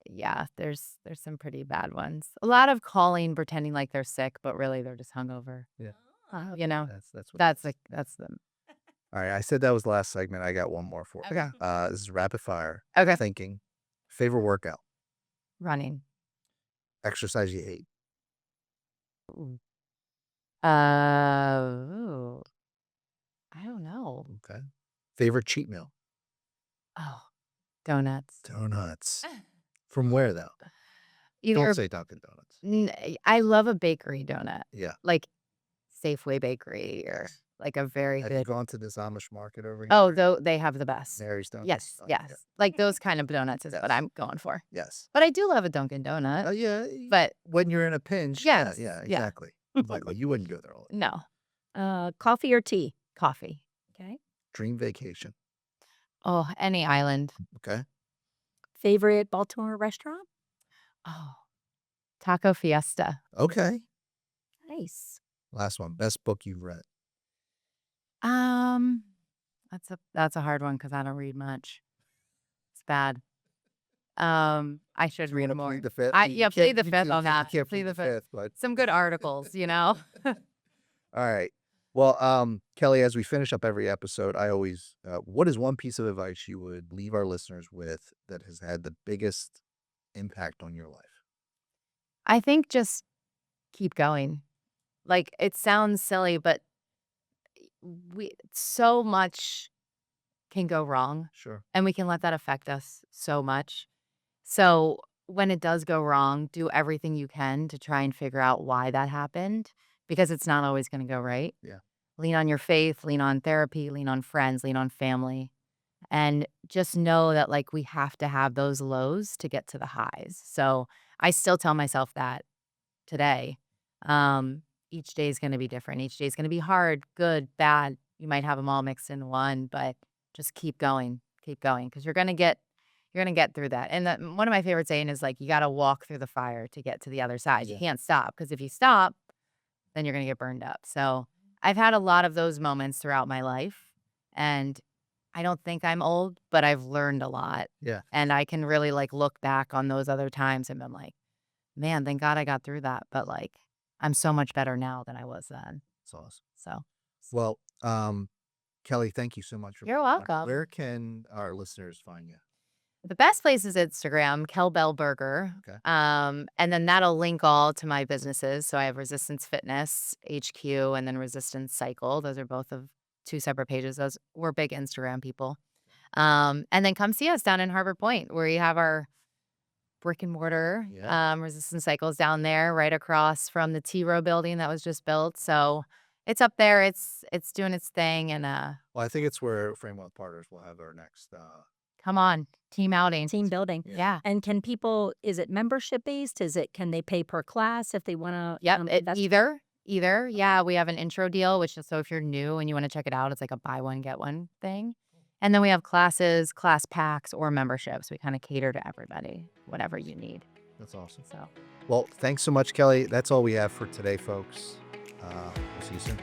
[SPEAKER 1] yeah, there's some pretty bad ones. A lot of calling, pretending like they're sick, but really they're just hungover.
[SPEAKER 2] Yeah.
[SPEAKER 1] You know,
[SPEAKER 2] That's what.
[SPEAKER 1] that's them.
[SPEAKER 2] All right. I said that was the last segment. I got one more for you.
[SPEAKER 1] Okay.
[SPEAKER 2] This is rapid fire.
[SPEAKER 1] Okay.
[SPEAKER 2] Thinking. Favorite workout.
[SPEAKER 1] Running.
[SPEAKER 2] Exercise you hate.
[SPEAKER 1] Ooh. Ooh, I don't know.
[SPEAKER 2] Okay. Favorite cheat meal.
[SPEAKER 1] Oh, donuts.
[SPEAKER 2] Donuts. From where though?
[SPEAKER 1] Either
[SPEAKER 2] Don't say Dunkin' Donuts.
[SPEAKER 1] I love a bakery donut,
[SPEAKER 2] Yeah.
[SPEAKER 1] like Safeway Bakery or like a very
[SPEAKER 2] Have you
[SPEAKER 1] good.
[SPEAKER 2] gone to this Amish market over here?
[SPEAKER 1] Oh, though they have the best.
[SPEAKER 2] Mary's Donuts.
[SPEAKER 1] Yes,
[SPEAKER 2] Oh, yeah.
[SPEAKER 1] yes. Like those kind of donuts is
[SPEAKER 2] Yes.
[SPEAKER 1] what I'm going for.
[SPEAKER 2] Yes.
[SPEAKER 1] But I do love a Dunkin' Donut.
[SPEAKER 2] Oh yeah.
[SPEAKER 1] But
[SPEAKER 2] when you're in a pinch.
[SPEAKER 1] yes,
[SPEAKER 2] Yeah.
[SPEAKER 1] yeah.
[SPEAKER 2] Exactly. Like, well, you wouldn't go there all the time.
[SPEAKER 1] No,
[SPEAKER 3] Coffee or tea?
[SPEAKER 1] coffee.
[SPEAKER 3] Okay.
[SPEAKER 2] Dream vacation.
[SPEAKER 1] Oh, any island.
[SPEAKER 2] Okay.
[SPEAKER 3] Favorite Baltimore restaurant?
[SPEAKER 1] Oh, Taco Fiesta.
[SPEAKER 2] Okay.
[SPEAKER 3] Nice.
[SPEAKER 2] Last one. Best book you've read.
[SPEAKER 1] That's a hard one because I don't read much. It's bad. I should read more.
[SPEAKER 2] Plead the fifth.
[SPEAKER 1] Plead the fifth on that.
[SPEAKER 2] Can't
[SPEAKER 1] Plead
[SPEAKER 2] plead
[SPEAKER 1] the
[SPEAKER 2] the
[SPEAKER 1] fifth.
[SPEAKER 2] fifth, but
[SPEAKER 1] Some good articles,
[SPEAKER 2] all right. Well, Kelly, as we finish up every episode, I always, what is one piece of advice you would leave our listeners with that has had the biggest impact on your life?
[SPEAKER 1] I think just keep going. Like it sounds silly, but so much can go wrong,
[SPEAKER 2] Sure.
[SPEAKER 1] and we can let that affect us so much. So when it does go wrong, do everything you can to try and figure out why that happened because it's not always going to go right.
[SPEAKER 2] Yeah.
[SPEAKER 1] Lean on your faith, lean on therapy, lean on friends, lean on family. And just know that like we have to have those lows to get to the highs. So I still tell myself that today. Each day is going to be different. Each day is going to be hard, good, bad. You might have them all mixed in one, but just keep going because you're going to get through that. And one of my favorite saying is like, you got to walk through the fire to get to the other side.
[SPEAKER 2] Yeah.
[SPEAKER 1] You can't stop because if you stop, then you're going to get burned up. So I've had a lot of those moments throughout my life, and I don't think I'm old, but I've learned a lot.
[SPEAKER 2] Yeah.
[SPEAKER 1] And I can really like look back on those other times and I'm like, man, thank God I got through that. But like, I'm so much better now than I was then.
[SPEAKER 2] That's awesome.
[SPEAKER 1] So
[SPEAKER 2] Well, Kelly, thank you so much for
[SPEAKER 1] you're
[SPEAKER 2] being on.
[SPEAKER 1] welcome.
[SPEAKER 2] Where can our listeners find you?
[SPEAKER 1] The best place is Instagram, Berger.
[SPEAKER 2] Okay.
[SPEAKER 1] And then that'll link all to my businesses. So I have Resistance Fitness HQ and then Resistance Cycle. Those are both of two separate pages. Those we're big Instagram people. And then come see us down in Harbor Point where we have our brick and mortar
[SPEAKER 2] Yeah.
[SPEAKER 1] Resistance Cycles down there, right across from the T Row building that was just built. So it's up there. It's doing its thing. And
[SPEAKER 2] Well, I think it's where Framework Partners will have our next.
[SPEAKER 1] come on, team outing.
[SPEAKER 3] Team building.
[SPEAKER 1] Yeah.
[SPEAKER 3] And can people, is it membership based? Can they pay per class if they want to?
[SPEAKER 1] Yep, either. Yeah, we have an intro deal, which is so if you're new and you wanna check it out, it's like a buy one, get one thing. And then we have classes, class packs, or memberships. We kinda cater to everybody, whatever you need,
[SPEAKER 2] That's awesome.
[SPEAKER 1] so.
[SPEAKER 2] Well, thanks so much, Kelly. That's all we have for today, folks. We'll see you soon.